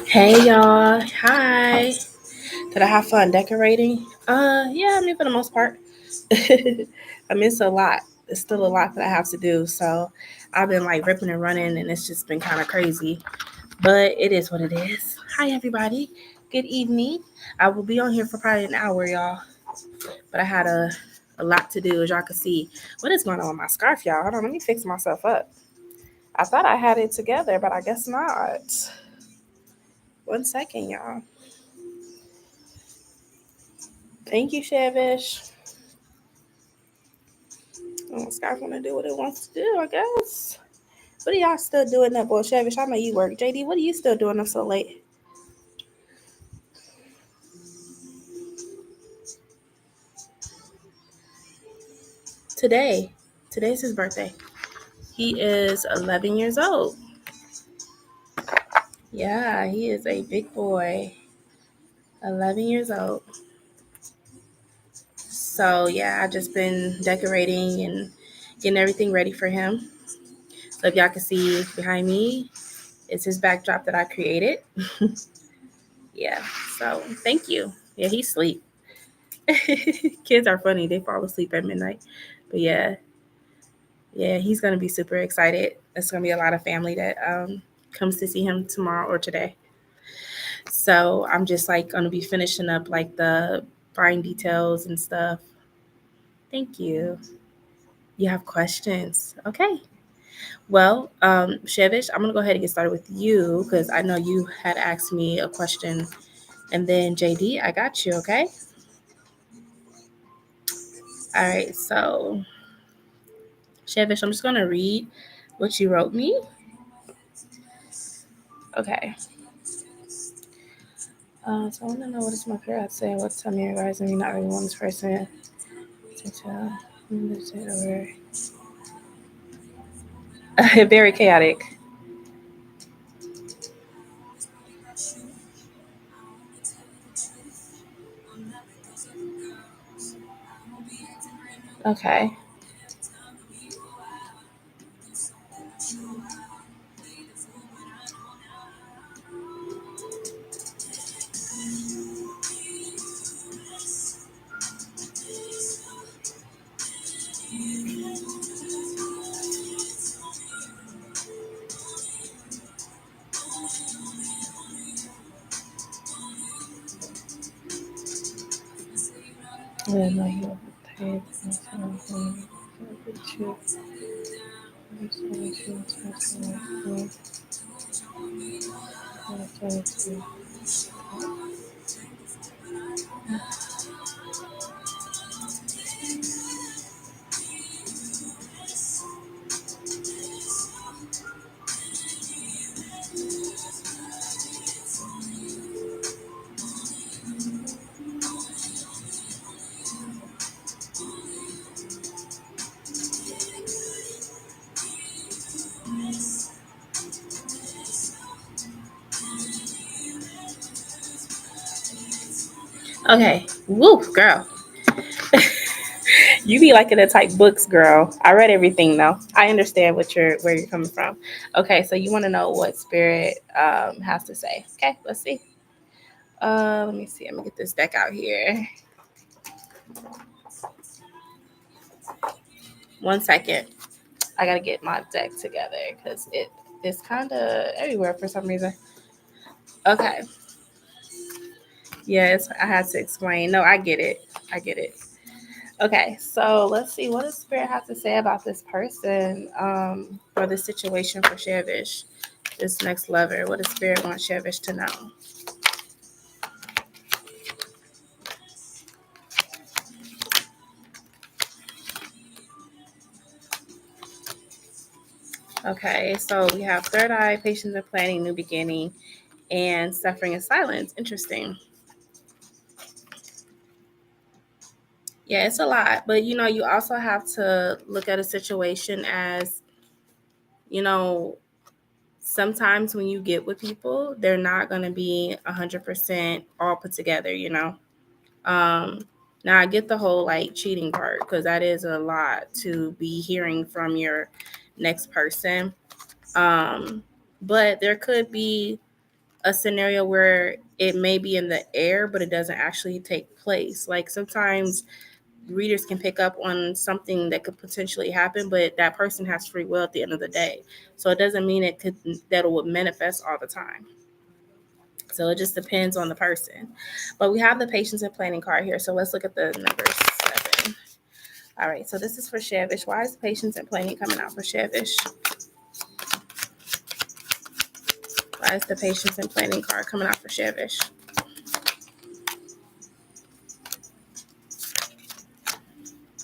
Hey y'all, hi. Did I have fun decorating? Yeah, I mean for the most part. I mean it's a lot. It's still a lot that I have to do. So I've been like ripping and running and it's just been kind of crazy. But it is what it is. Hi everybody. Good evening. I will be on here for probably an hour, y'all. But I had a lot to do as y'all can see. What is going on with my scarf, y'all? Hold on, let me fix myself up. I thought I had it together, but I guess not. 1 second, y'all. Thank you, Shavish. Scarf want to do what it wants to do, I guess. What are y'all still doing up, boy? Shavish, I know you work. JD, what are you still doing up so late? Today. Today's his birthday. He is 11 years old. Yeah, he is a big boy. 11 years old. So, yeah, I just been decorating and getting everything ready for him. So, if y'all can see behind me, it's his backdrop that I created. Yeah, so thank you. Yeah, he's asleep. Kids are funny. They fall asleep at midnight. But yeah, he's going to be super excited. It's going to be a lot of family that comes to see him tomorrow or today. So I'm just like going to be finishing up like the fine details and stuff. Thank you. You have questions? Okay. Well, Shevish, I'm going to go ahead and get started with you because I know you had asked me a question. And then JD, I got you. Okay. All right. So, Shevish, I'm just going to read what you wrote me. Okay. So I want to know what is my parents say. What time you guys? I mean, not really one this person. Very chaotic. Okay. Okay. Woo, girl. You be liking the type books, girl. I read everything though. I understand where you're coming from. Okay, so you want to know what spirit has to say. Okay, let's see. Let me see. I'm gonna get this deck out here. 1 second. I gotta get my deck together because it's kind of everywhere for some reason. Okay. Yes, I had to explain. No, I get it. I get it. Okay, so let's see. What does Spirit have to say about this person for this situation for Shavish, this next lover? What does Spirit want Shavish to know? Okay, so we have third eye, patience and planning, new beginning, and suffering and silence. Interesting. Yeah, it's a lot, but you also have to look at a situation as, you know, sometimes when you get with people, they're not going to be 100% all put together. Um, Now I get the whole like cheating part because that is a lot to be hearing from your next person. Um, but there could be a scenario where it may be in the air, but it doesn't actually take place. Like sometimes readers can pick up on something that could potentially happen, but that person has free will at the end of the day. So it doesn't mean that it would manifest all the time. So it just depends on the person. But we have the patience and planning card here. So let's look at the number 7. All right. So this is for Shavish. Why is patience and planning coming out for Shavish? Why is the patience and planning card coming out for Shavish?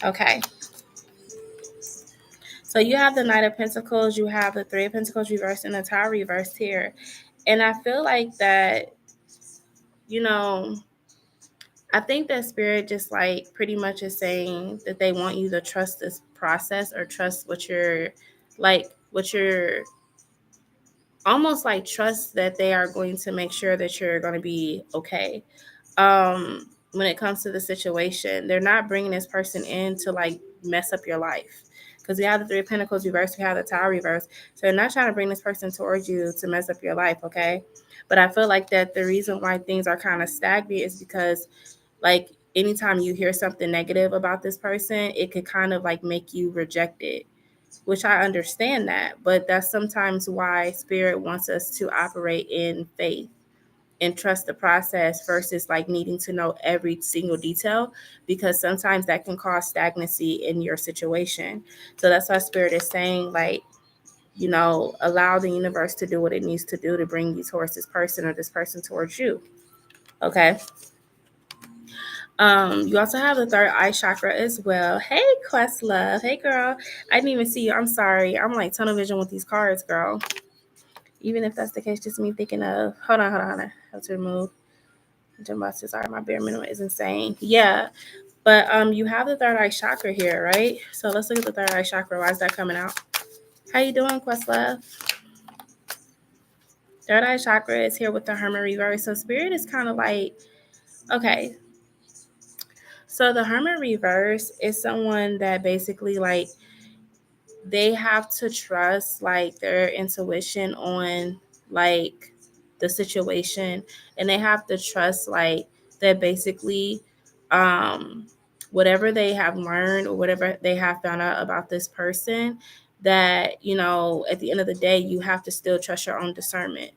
Okay. So you have the Knight of Pentacles, you have the Three of Pentacles reversed, and the Tower reversed here. And I feel like that, you know, I think that Spirit just like pretty much is saying that they want you to trust this process or trust what you're almost like trust that they are going to make sure that you're going to be okay. When it comes to the situation, they're not bringing this person in to like mess up your life. Because we have the Three of Pentacles reversed, we have the Tower reversed. So they're not trying to bring this person towards you to mess up your life, okay? But I feel like that the reason why things are kind of stagnant is because like anytime you hear something negative about this person, it could kind of like make you reject it, which I understand that. But that's sometimes why Spirit wants us to operate in faith and trust the process versus like needing to know every single detail, because sometimes that can cause stagnancy in your situation. So that's why Spirit is saying like, allow the universe to do what it needs to do to bring you towards this person or this person towards you. Okay. You also have the third eye chakra as well. Hey, Questlove. Hey, girl. I didn't even see you. I'm sorry. I'm like tunnel vision with these cards, girl. Even if that's the case, just me thinking of. Hold on. I have to remove. Sorry, my bare minimum is insane. Yeah, but you have the third eye chakra here, right? So let's look at the third eye chakra. Why is that coming out? How you doing, Questlove? Third eye chakra is here with the Hermit reverse. So Spirit is kind of like, okay. So the Hermit reverse is someone that basically like they have to trust like their intuition on like the situation, and they have to trust like that basically um whatever they have learned or whatever they have found out about this person, that at the end of the day you have to still trust your own discernment.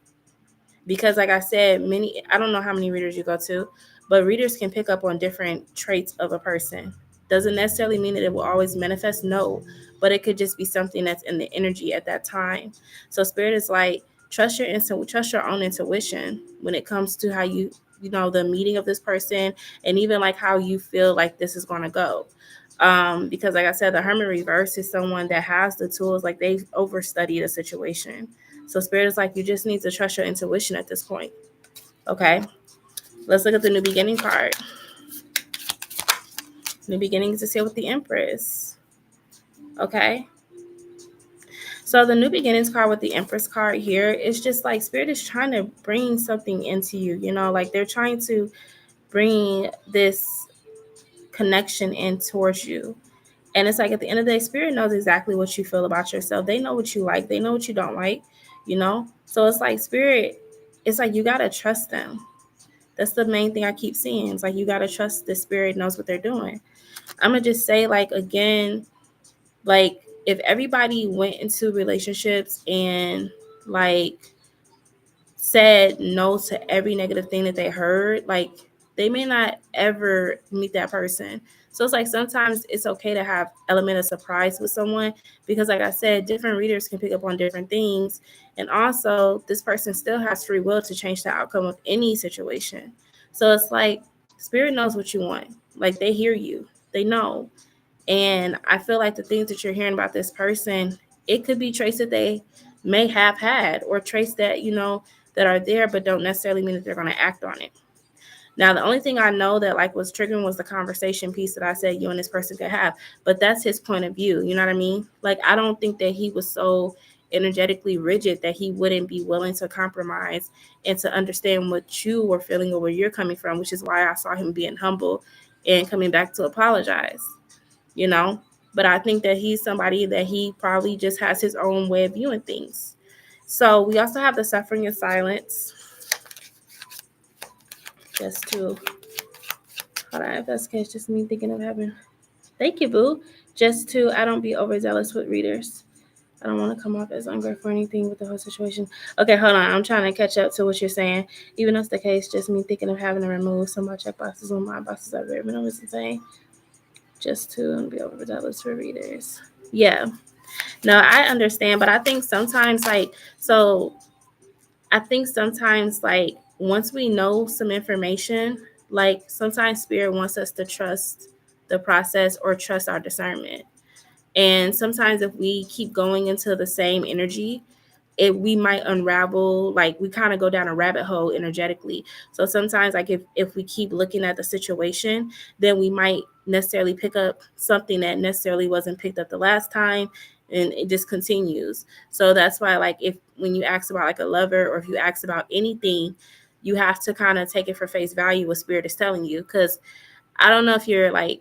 Because like I said, I don't know how many readers you go to, but readers can pick up on different traits of a person. Doesn't necessarily mean that it will always manifest, no, but it could just be something that's in the energy at that time. So Spirit is like, trust your own intuition when it comes to how the meeting of this person, and even like how you feel like this is going to go. Because like I said, the Hermit reverse is someone that has the tools, like they've overstudied a situation. So Spirit is like, you just need to trust your intuition at this point. Okay. Let's look at the new beginning card. New beginnings is here with the Empress. Okay. So the new beginnings card with the Empress card here is just like Spirit is trying to bring something into you, like they're trying to bringing this connection in towards you. And it's like at the end of the day, spirit knows exactly what you feel about yourself. They know what you like. They know what you don't like, you know? So it's like spirit, it's like you got to trust them. That's the main thing I keep seeing. It's like you got to trust the spirit knows what they're doing. I'm going to just say, like, again, like, if everybody went into relationships and, like, said no to every negative thing that they heard, like, they may not ever meet that person. So it's like sometimes it's okay to have element of surprise with someone because, like I said, different readers can pick up on different things. And also, this person still has free will to change the outcome of any situation. So it's like spirit knows what you want. Like, they hear you. They know. And I feel like the things that you're hearing about this person, it could be traits that they may have had or traits that, you know, that are there, but don't necessarily mean that they're going to act on it. Now, the only thing I know that like was triggering was the conversation piece that I said you and this person could have, but that's his point of view. You know what I mean? Like, I don't think that he was so energetically rigid that he wouldn't be willing to compromise and to understand what you were feeling or where you're coming from, which is why I saw him being humble and coming back to apologize, you know? But I think that he's somebody that he probably just has his own way of viewing things. So we also have the suffering in silence. Just to, hold on, if that's the case, just me thinking of having, thank you, boo. Just to, I don't be overzealous with readers. I don't want to come off as ungrateful or anything with the whole situation. Okay, hold on. I'm trying to catch up to what you're saying. Even though it's the case, just me thinking of having to remove some of my checkboxes when my bosses are very minimal is insane. Just to be overzealous for readers. Yeah. No, I understand, but I think sometimes, like, so I think sometimes, like, once we know some information, like, sometimes spirit wants us to trust the process or trust our discernment. And sometimes if we keep going into the same energy, we might unravel, like, we kind of go down a rabbit hole energetically. So sometimes, like, if we keep looking at the situation, then we might necessarily pick up something that necessarily wasn't picked up the last time, and it just continues. So that's why, like, if when you ask about like a lover or if you ask about anything, you have to kind of take it for face value what spirit is telling you. Because I don't know if you're like,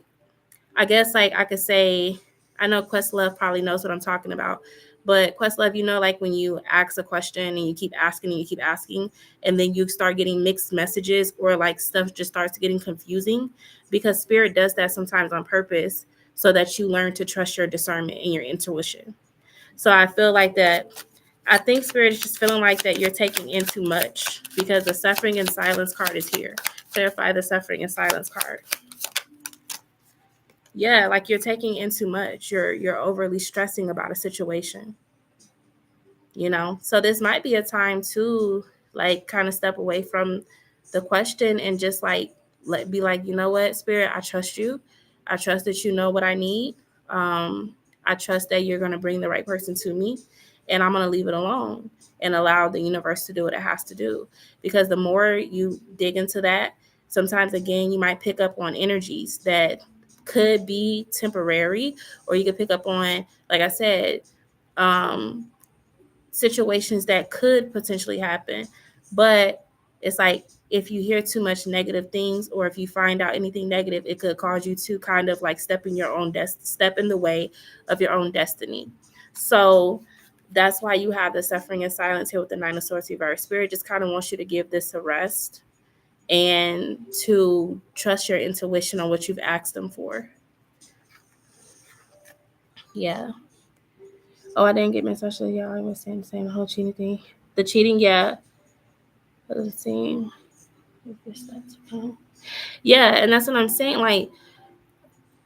I guess, like, I could say, I know Questlove probably knows what I'm talking about, but Questlove, you know, like when you ask a question and you keep asking and you keep asking, and then you start getting mixed messages or like stuff just starts getting confusing, because spirit does that sometimes on purpose so that you learn to trust your discernment and your intuition. So I feel like that, I think spirit is just feeling like that you're taking in too much because the suffering in silence card is here. Clarify the suffering in silence card. Yeah, like you're taking in too much. You're overly stressing about a situation, you know? So this might be a time to like kind of step away from the question and just like be like, you know what, spirit, I trust you. I trust that you know what I need. I trust that you're going to bring the right person to me, and I'm going to leave it alone and allow the universe to do what it has to do. Because the more you dig into that, sometimes again, you might pick up on energies that could be temporary, or you could pick up on, like I said, um, situations that could potentially happen. But it's like if you hear too much negative things, or if you find out anything negative, it could cause you to kind of like step in the way of your own destiny. So that's why you have the suffering and silence here with the Nine of Swords reverse. Spirit just kind of wants you to give this a rest and to trust your intuition on what you've asked them for. Yeah. Oh, I didn't get my social. Y'all, I was saying the same whole cheating thing. The cheating, yeah. Let's see. Yeah, and that's what I'm saying. Like,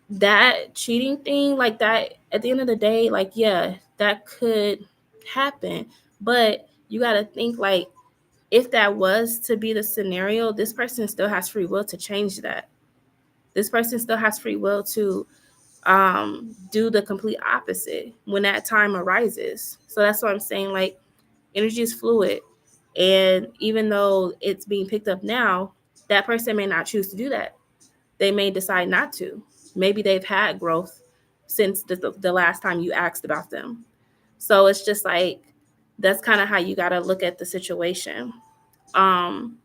that cheating thing, like that, at the end of the day, like, yeah, that could happen. But you got to think, like, if that was to be the scenario, this person still has free will to change that. This person still has free will to do the complete opposite when that time arises. So that's what I'm saying. Like, energy is fluid. And even though it's being picked up now, that person may not choose to do that. They may decide not to. Maybe they've had growth since the last time you asked about them. So it's just like, that's kind of how you got to look at the situation. Um,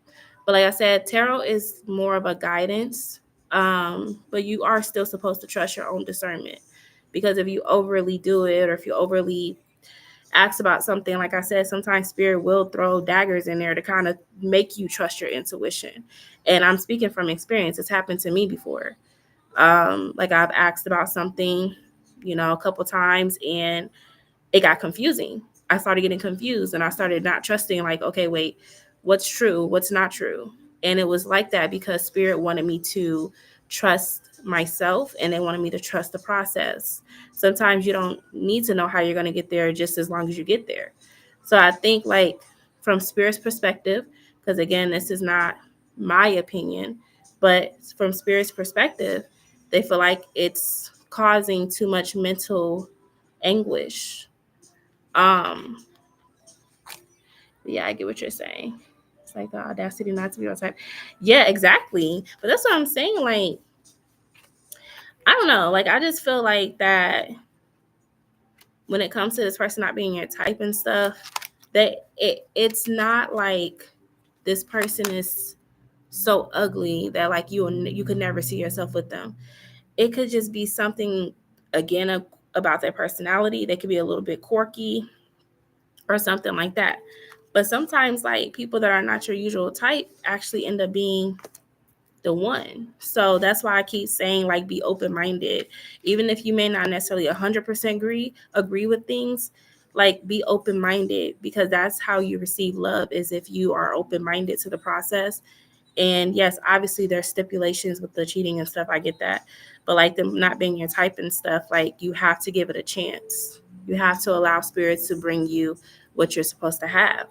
But like I said, tarot is more of a guidance. But you are still supposed to trust your own discernment, because if you overly do it, or if you overly ask about something, like I said, sometimes spirit will throw daggers in there to kind of make you trust your intuition. And I'm speaking from experience. It's happened to me before. Like I've asked about something, a couple times, and it got confusing. I started getting confused, and I started not trusting, like, okay, wait, what's true? What's not true? And it was like that because spirit wanted me to trust myself, and they wanted me to trust the process. Sometimes you don't need to know how you're going to get there, just as long as you get there. So I think, like, from spirit's perspective, because again, this is not my opinion, but from spirit's perspective, they feel like it's causing too much mental anguish. um yeah, I get what you're saying. It's like the audacity not to be on type. Yeah, exactly. But that's what I'm saying. Like, I don't know. Like, I just feel like that when it comes to this person not being your type and stuff, that it's not like this person is so ugly that, like, you could never see yourself with them. It could just be something, again, about their personality. They could be a little bit quirky or something like that. But sometimes, like, people that are not your usual type actually end up being the one. So that's why I keep saying, like, be open-minded. Even if you may not necessarily 100% agree with things, like, be open-minded, because that's how you receive love, is if you are open-minded to the process. And yes, obviously there's stipulations with the cheating and stuff. I get that. But like them not being your type and stuff, like, you have to give it a chance. You have to allow spirits to bring you what you're supposed to have.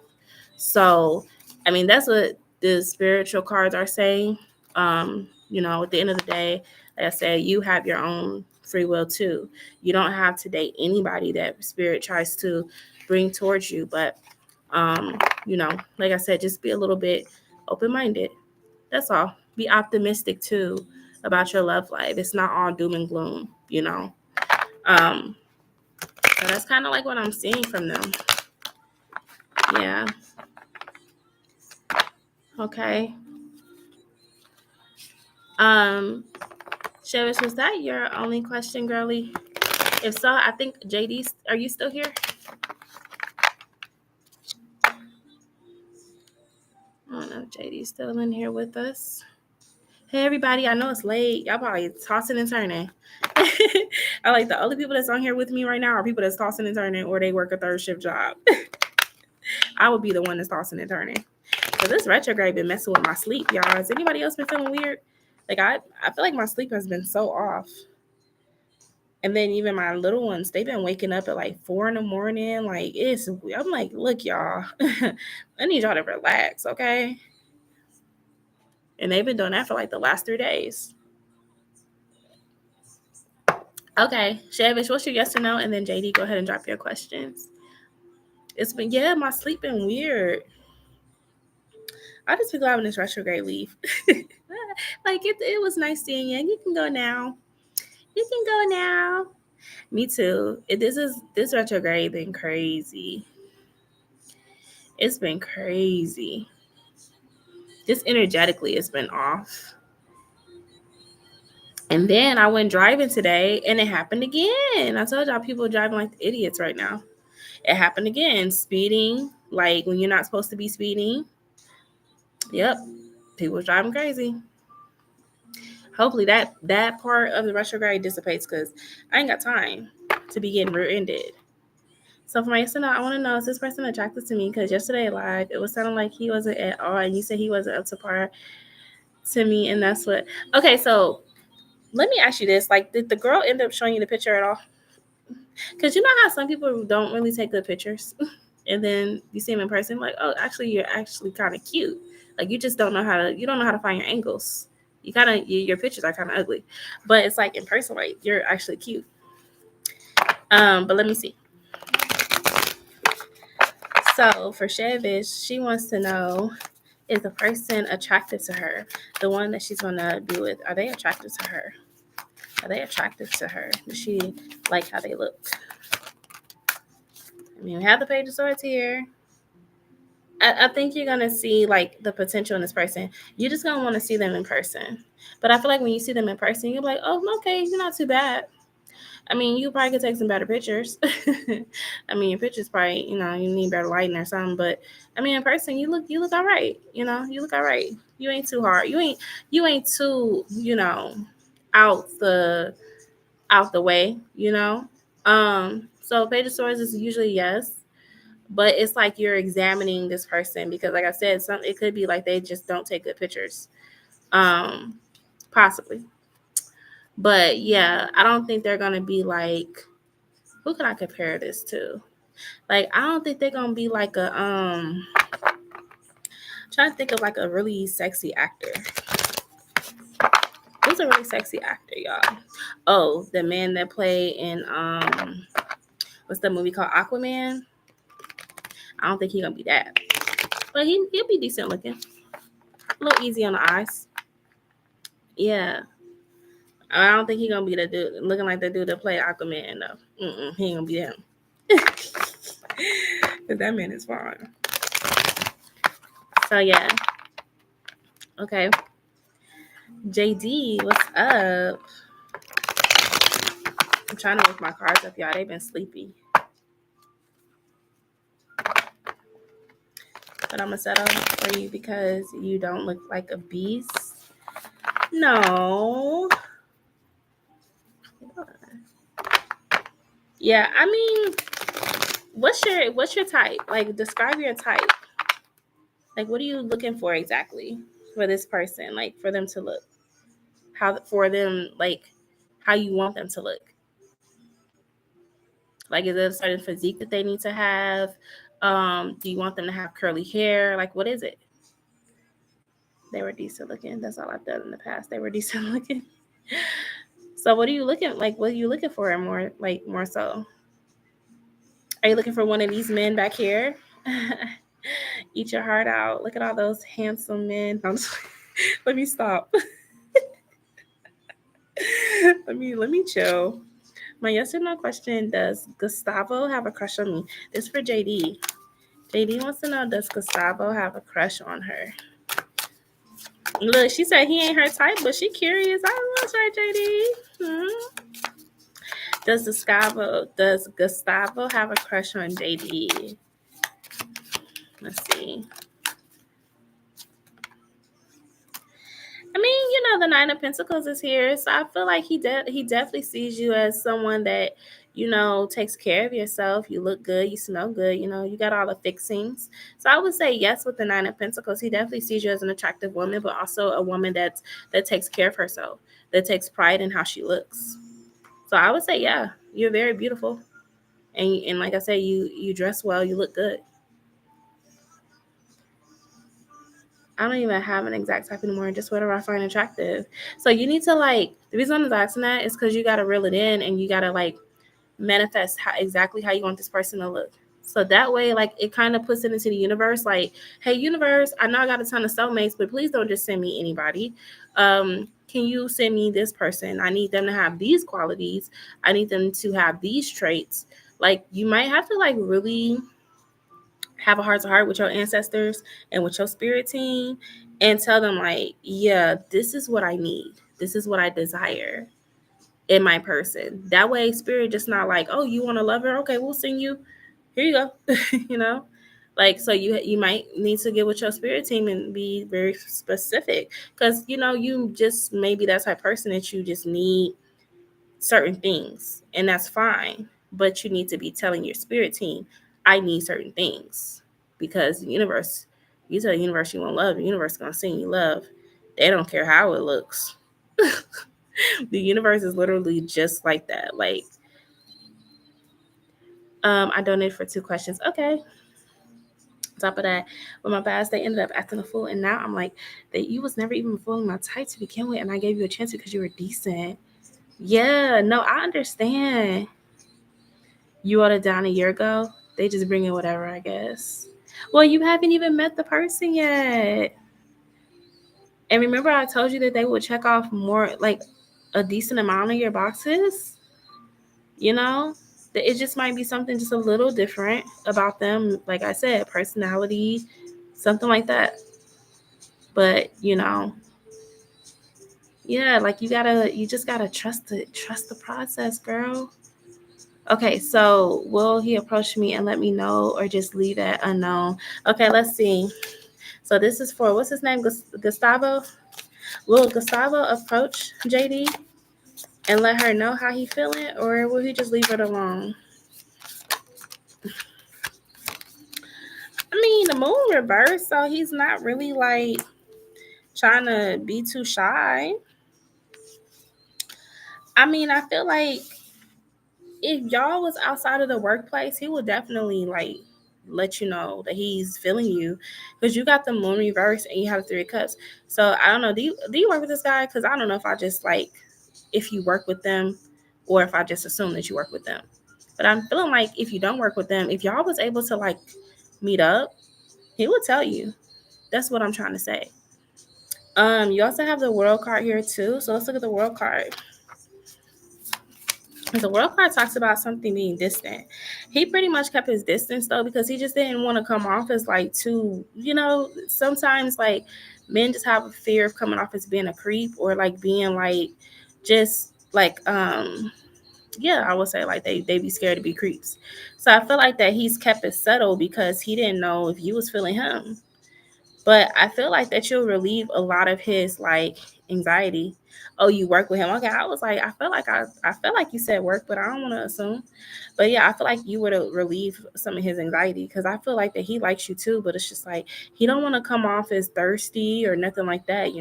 So, I mean, that's what the spiritual cards are saying. At the end of the day, like I said, you have your own free will too. You don't have to date anybody that spirit tries to bring towards you. But, like I said, just be a little bit open-minded. That's all. Be optimistic too about your love life. It's not all doom and gloom. So that's kind of like what I'm seeing from them. Yeah. Okay. Chevis, was that your only question, girly? If so, I think JD, are you still here? I don't know if JD's still in here with us. Hey, everybody. I know it's late. Y'all probably tossing and turning. I like the only people that's on here with me right now are people that's tossing and turning, or they work a third shift job. I would be the one that's tossing and turning. So this retrograde been messing with my sleep, y'all. Has anybody else been feeling weird? Like, I feel like my sleep has been so off. And then even my little ones, they've been waking up at like 4 a.m. Like, I'm like, look, y'all, I need y'all to relax, okay? And they've been doing that for like the last 3 days. Okay, Shavish, what's your yes or no? And then JD, go ahead and drop your questions. My sleep been weird. I just be glad when this retrograde leave. Like, it was nice seeing you. You can go now. You can go now. Me too. This retrograde been crazy. It's been crazy. Just energetically, it's been off. And then I went driving today, and it happened again. I told y'all, people are driving like idiots right now. It happened again. Speeding, like when you're not supposed to be speeding. Yep, people are driving crazy. Hopefully that part of the retrograde dissipates, because I ain't got time to be getting rear-ended. So for my yes or no, I want to know, is this person attracted to me? Because yesterday live, it was sounding like he wasn't at all, and you said he wasn't up to par to me, and that's what. Okay, so let me ask you this: like, did the girl end up showing you the picture at all? Because you know how some people don't really take good pictures, and then you see them in person, like, oh, actually, you're actually kind of cute. Like, you just don't know how to find your angles. Your pictures are kind of ugly, but it's like in person, like, you're actually cute. But let me see. So for Chevish, she wants to know, is the person attractive to her? The one that she's gonna be with, are they attractive to her? Are they attractive to her? Does she like how they look? I mean, we have the page of swords here. I think you're gonna see like the potential in this person. You're just gonna want to see them in person. But I feel like when you see them in person, you're like, oh, okay, you're not too bad. I mean, you probably could take some better pictures. I mean, your pictures probably, you need better lighting or something. But I mean, in person, you look all right. You look all right. You ain't too hard. You ain't too, out the out the way. So page of swords is usually yes, but it's like you're examining this person because, like I said, it could be like they just don't take good pictures. Um, Possibly, but yeah, I don't think they're gonna be like. Who can I compare this to? Like, I don't think they're gonna be like I'm trying to think of like a really sexy actor. Who's a really sexy actor, y'all? Oh, the man that played in what's the movie called, Aquaman? I don't think he's gonna be that. But he'll be decent looking. A little easy on the eyes. Yeah. I don't think he's gonna be the dude looking like the dude that played Aquaman though. He ain't gonna be him. Cause that man is fine. So yeah. Okay. JD, what's up? I'm trying to wake my cards up, y'all. They've been sleepy. But I'm going to settle for you because you don't look like a beast. No. Yeah, I mean, what's your type? Like, describe your type. Like, what are you looking for exactly for this person? Like, for them to look. How you want them to look. Like, is it a certain physique that they need to have? Do you want them to have curly hair? Like, what is it? They were decent looking. That's all I've done in the past. They were decent looking. So what are you looking like? What are you looking for more so? Are you looking for one of these men back here? Eat your heart out. Look at all those handsome men. Let me stop. let me chill. My yes or no question: does Gustavo have a crush on me? This is for JD. JD wants to know: does Gustavo have a crush on her? Look, she said he ain't her type, but she curious. I want to try JD. Does Gustavo have a crush on JD? Let's see. I mean, the Nine of Pentacles is here, so I feel like he definitely sees you as someone that takes care of yourself. You look good, you smell good. You got all the fixings. So I would say yes with the Nine of Pentacles. He definitely sees you as an attractive woman, but also a woman that takes care of herself, that takes pride in how she looks. So I would say, yeah, you're very beautiful, and like I said, you dress well, you look good. I don't even have an exact type anymore, just whatever I find attractive. So you need to the reason I'm asking that is because you got to reel it in and you got to manifest exactly how you want this person to look. So that way, it kind of puts it into the universe. Like, hey, universe, I know I got a ton of soulmates, but please don't just send me anybody. Can you send me this person? I need them to have these qualities. I need them to have these traits. You might have to really have a heart to heart with your ancestors and with your spirit team and tell them yeah, this is what I need. This is what I desire in my person. That way spirit just not oh, you want to love her? Okay, we'll send you. Here you go. So you might need to get with your spirit team and be very specific because you just maybe that type of person that you just need certain things, and that's fine. But you need to be telling your spirit team, I need certain things, because the universe, you tell the universe you want love, the universe is gonna send you love. They don't care how it looks. The universe is literally just like that. I donated for 2 questions. Okay. On top of that, with my past, they ended up acting a fool, and now I'm like, that you was never even fooling my type to begin with, and I gave you a chance because you were decent. Yeah, no, I understand. You wrote it down a year ago. They just bring in whatever, I guess. Well, you haven't even met the person yet. And remember, I told you that they would check off more, a decent amount of your boxes. That it just might be something just a little different about them. Like I said, personality, something like that. But yeah, like you just gotta trust the process, girl. Okay, so will he approach me and let me know, or just leave it unknown? Okay, let's see. So this is for, what's his name, Gustavo. Will Gustavo approach JD and let her know how he feeling, or will he just leave it alone? I mean, the moon reversed, so he's not really like trying to be too shy. I mean, I feel like if y'all was outside of the workplace, he would definitely like let you know that he's feeling you, because you got the moon reverse and you have 3 of cups. So I don't know. Do you work with this guy? Because I don't know if I just like if you work with them, or if I just assume that you work with them. But I'm feeling like if you don't work with them, if y'all was able to like meet up, he would tell you. That's what I'm trying to say. You also have the world card here too. So let's look at the world card. The world card talks about something being distant. He pretty much kept his distance though, because he just didn't want to come off as like too, sometimes like men just have a fear of coming off as being a creep, or like being like just like yeah, I would say like they be scared to be creeps. So I feel like that he's kept it subtle because he didn't know if you was feeling him. But I feel like that you'll relieve a lot of his like anxiety. Oh, you work with him? Okay, I was like, I felt like you said work, but I don't want to assume. But yeah, I feel like you would relieve some of his anxiety, because I feel like that he likes you too. But it's just like he don't want to come off as thirsty or nothing like that.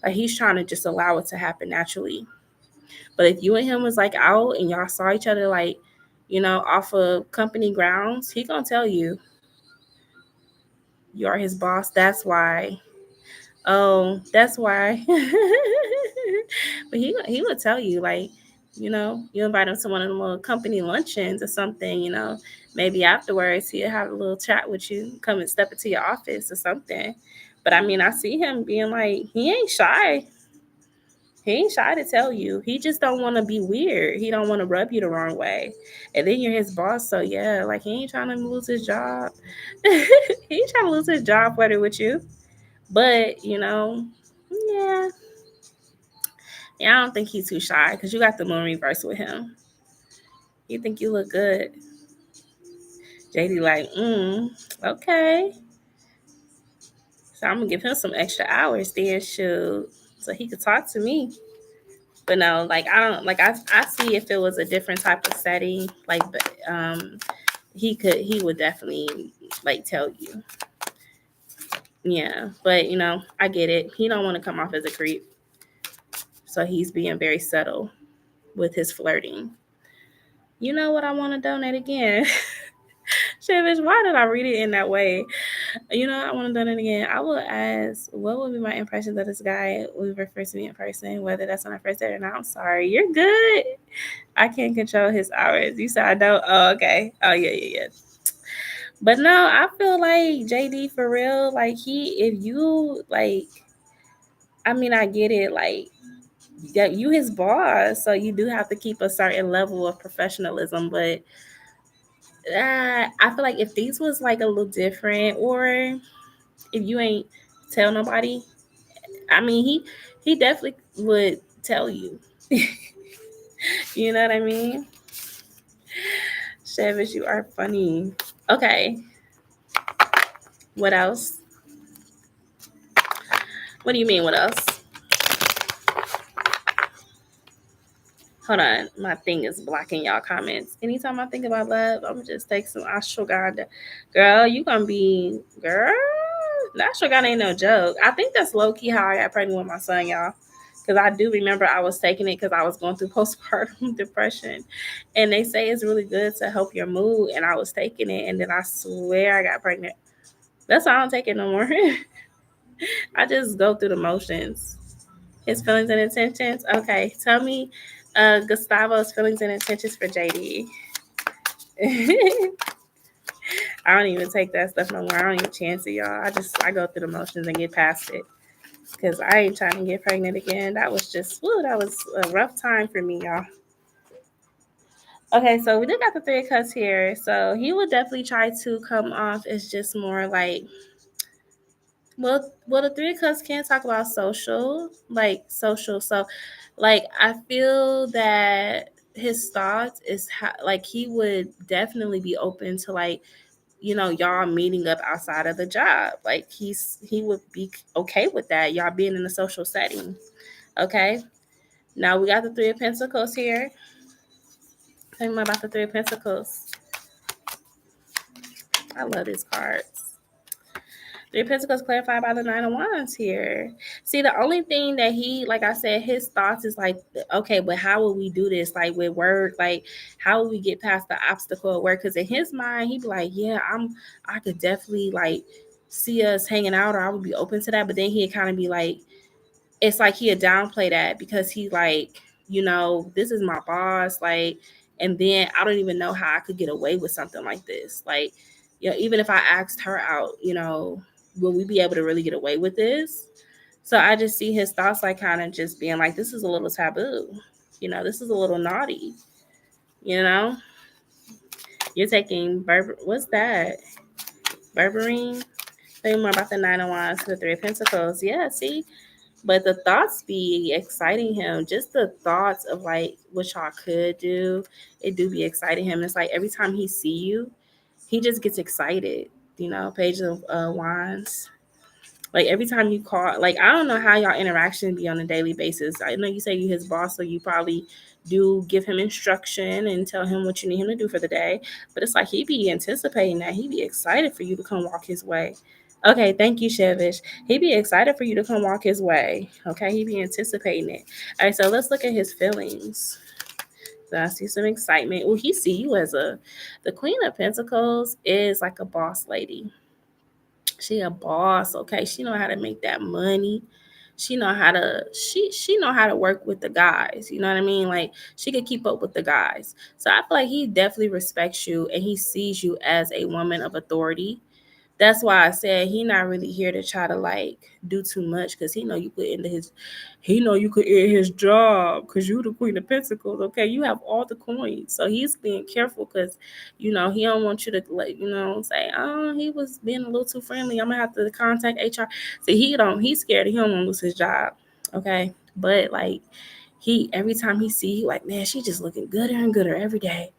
Like he's trying to just allow it to happen naturally. But if you and him was like out and y'all saw each other like, off of company grounds, he gonna tell you you are his boss. That's why. Oh, that's why. But he would tell you like, you invite him to one of the little company luncheons or something. Maybe afterwards he'll have a little chat with you, come and step into your office or something. But I mean, I see him being like, he ain't shy. He ain't shy to tell you. He just don't want to be weird. He don't want to rub you the wrong way. And then you're his boss, so yeah, like he ain't trying to lose his job. He ain't trying to lose his job flirting with you. But yeah, yeah, I don't think he's too shy, because you got the moon reverse with him. You think you look good. JD like, okay. So I'm gonna give him some extra hours there, shoot, so he could talk to me. But no, like I don't like I see if it was a different type of setting, like he would definitely like tell you. Yeah. But I get it. He don't want to come off as a creep. So he's being very subtle with his flirting. You know what, I want to donate again. Shit, bitch, why did I read it in that way? I want to donate again. I will ask, what would be my impressions of this guy we refer to me in person, whether that's on our first date or not. I'm sorry. You're good. I can't control his hours. You said I don't? Oh, okay. Oh, yeah. But no, I feel like JD for real, like if you like, I mean, I get it, like that you his boss, so you do have to keep a certain level of professionalism. But I feel like if these was like a little different, or if you ain't tell nobody, I mean, he definitely would tell you. You know what I mean? Shavish, you are funny. Okay. What else? What do you mean, what else? Hold on. My thing is blocking y'all comments. Anytime I think about love, I'm just take some ashwagandha. Girl, you gonna be, girl, the ashwagandha ain't no joke. I think that's low-key how I got pregnant with my son, y'all. Because I do remember I was taking it because I was going through postpartum depression. And they say it's really good to help your mood. And I was taking it, and then I swear I got pregnant. That's why I don't take it no more. I just go through the motions. His feelings and intentions. Okay, tell me Gustavo's feelings and intentions for JD. I don't even take that stuff no more. I don't even chance it, y'all. I go through the motions and get past it. Because I ain't trying to get pregnant again. That was that was a rough time for me, y'all. Okay, so we did got the 3 of cups here. So he would definitely try to come off as just more like Well, the Three of Cups can talk about social, like social. So, like, I feel that his thoughts is how, like, he would definitely be open to, like, y'all meeting up outside of the job. Like, he would be okay with that. Y'all being in a social setting. Okay. Now we got the Three of Pentacles here. Tell me more about the Three of Pentacles. I love these cards. Three of Pentacles clarified by the Nine of Wands here. See, the only thing that he, like I said, his thoughts is like, okay, but how will we do this? Like with work, like how will we get past the obstacle at work? Because in his mind, he'd be like, yeah, I could definitely like see us hanging out, or I would be open to that. But then he'd kind of be like, it's like he'd downplay that because he like, this is my boss, like, and then I don't even know how I could get away with something like this. Like, even if I asked her out, will we be able to really get away with this? So I just see his thoughts like kind of just being like, this is a little taboo. This is a little naughty. You know, you're taking what's that? Berberine? Tell me more about the Nine of Wands to the Three of Pentacles. Yeah, see, but the thoughts be exciting him. Just the thoughts of like what y'all could do, it do be exciting him. It's like every time he see you, he just gets excited. Page of Wands. Like every time you call, like I don't know how y'all interaction be on a daily basis. I know you say you his boss, so you probably do give him instruction and tell him what you need him to do for the day. But it's like he be anticipating that. He be excited for you to come walk his way. Okay, thank you, Shevish. He be excited for you to come walk his way. Okay, he be anticipating it. All right, so let's look at his feelings. So I see some excitement. Well, he see you as the Queen of Pentacles is like a boss lady. She a boss, okay? She know how to make that money. She know how to work with the guys. You know what I mean? Like she could keep up with the guys. So I feel like he definitely respects you and he sees you as a woman of authority. That's why I said he not really here to try to like do too much because he know you could end his job because you the Queen of Pentacles. Okay, you have all the coins, so he's being careful because he don't want you to like say he was being a little too friendly. I'm gonna have to contact HR. So he's scared he don't want to lose his job. Okay, but like he every time he see he like man she just looking gooder and gooder every day.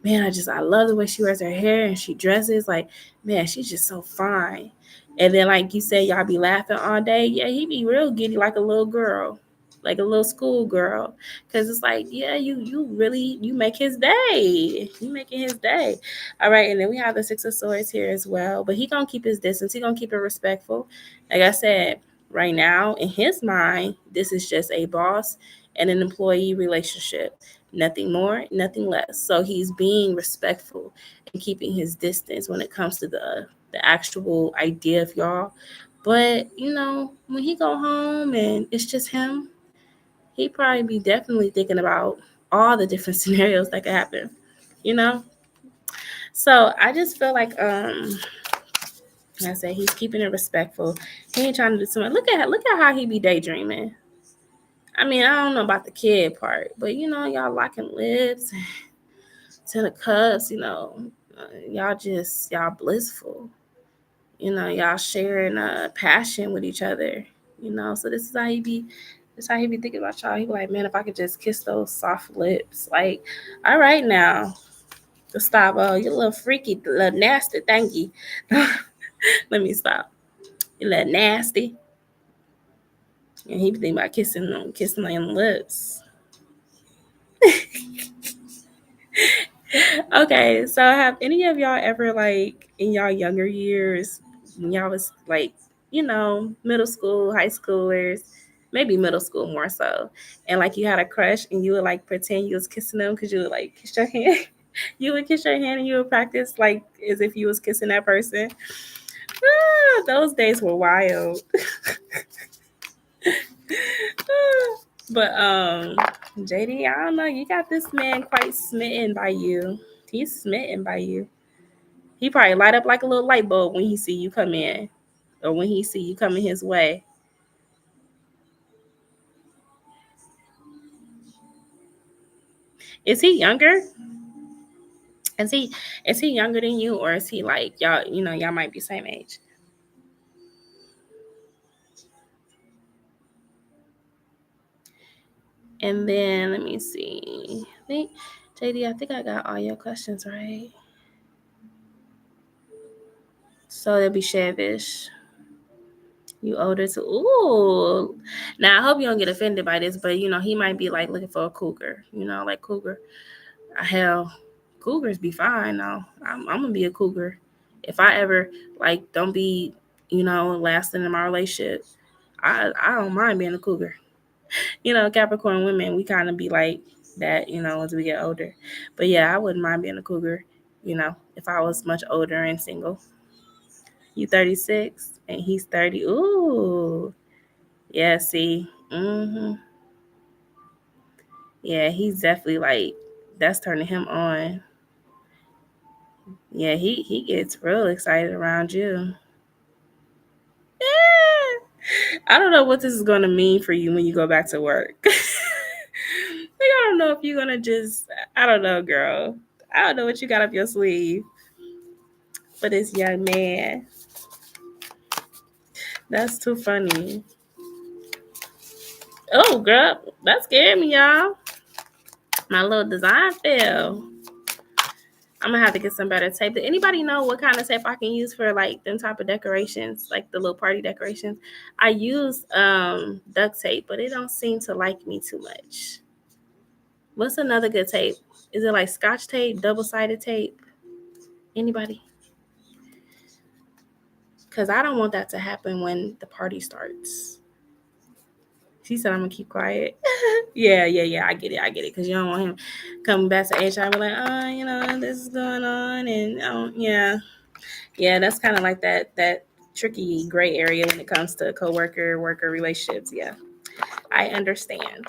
Man, I love the way she wears her hair and she dresses. Like, man, she's just so fine. And then, like you said, y'all be laughing all day. Yeah, he be real giddy like a little girl, like a little school girl. Cause it's like, yeah, you really you make his day. You making his day. All right, and then we have the Six of Swords here as well. But he gonna keep his distance. He gonna keep it respectful. Like I said, right now in his mind, this is just a boss and an employee relationship. Nothing more, nothing less. So he's being respectful and keeping his distance when it comes to the actual idea of y'all. But when he go home and it's just him, he probably be definitely thinking about all the different scenarios that could happen. You know? So I just feel like I said he's keeping it respectful. He ain't trying to do too much. Look at how he be daydreaming. I mean, I don't know about the kid part, but y'all locking lips, 10 of Cups, y'all blissful. Y'all sharing passion with each other. So this is how he be thinking about y'all. He be like, man, if I could just kiss those soft lips. Like, all right now. Gustavo, you a little freaky, a little nasty, thank you. Let me stop. You a little nasty. And he be thinking about kissing them lips. Okay, so have any of y'all ever like in y'all younger years when y'all was like, middle school, high schoolers, maybe middle school more so, and like you had a crush and you would like pretend you was kissing them because you would like kiss your hand. You would kiss your hand and you would practice like as if you was kissing that person. Those days were wild. But JD, I don't know. You got this man quite smitten by you. He's smitten by you. He probably light up like a little light bulb when he see you come in, or when he see you coming his way. Is he younger? Is he younger than you, or is he like y'all? Y'all might be same age. And then let me see. JD, I think I got all your questions right. So it'll be Shavish. You older too. Ooh. Now I hope you don't get offended by this, but he might be like looking for a cougar. Like cougar. Hell, cougars be fine now. I'm gonna be a cougar. If I ever don't be, lasting in my relationship, I don't mind being a cougar. Capricorn women, we kind of be like that, as we get older. But yeah, I wouldn't mind being a cougar, if I was much older and single. You 36 and he's 30. Ooh. Yeah, see. Yeah, he's definitely that's turning him on. Yeah, he gets real excited around you. I don't know what this is going to mean for you when you go back to work. I don't know if you're going to I don't know, girl. I don't know what you got up your sleeve for this young man. That's too funny. Oh, girl, that scared me, y'all. My little design fell. I'm gonna have to get some better tape. Did anybody know what kind of tape I can use for them type of decorations, like the little party decorations? I use duct tape, but it don't seem to like me too much. What's another good tape? Is it like Scotch tape, double-sided tape? Anybody? Because I don't want that to happen when the party starts. She said I'm gonna keep quiet. Yeah. I get it. Because you don't want him coming back to HR and be like, this is going on, and yeah. That's kind of like that tricky gray area when it comes to coworker worker relationships. Yeah, I understand.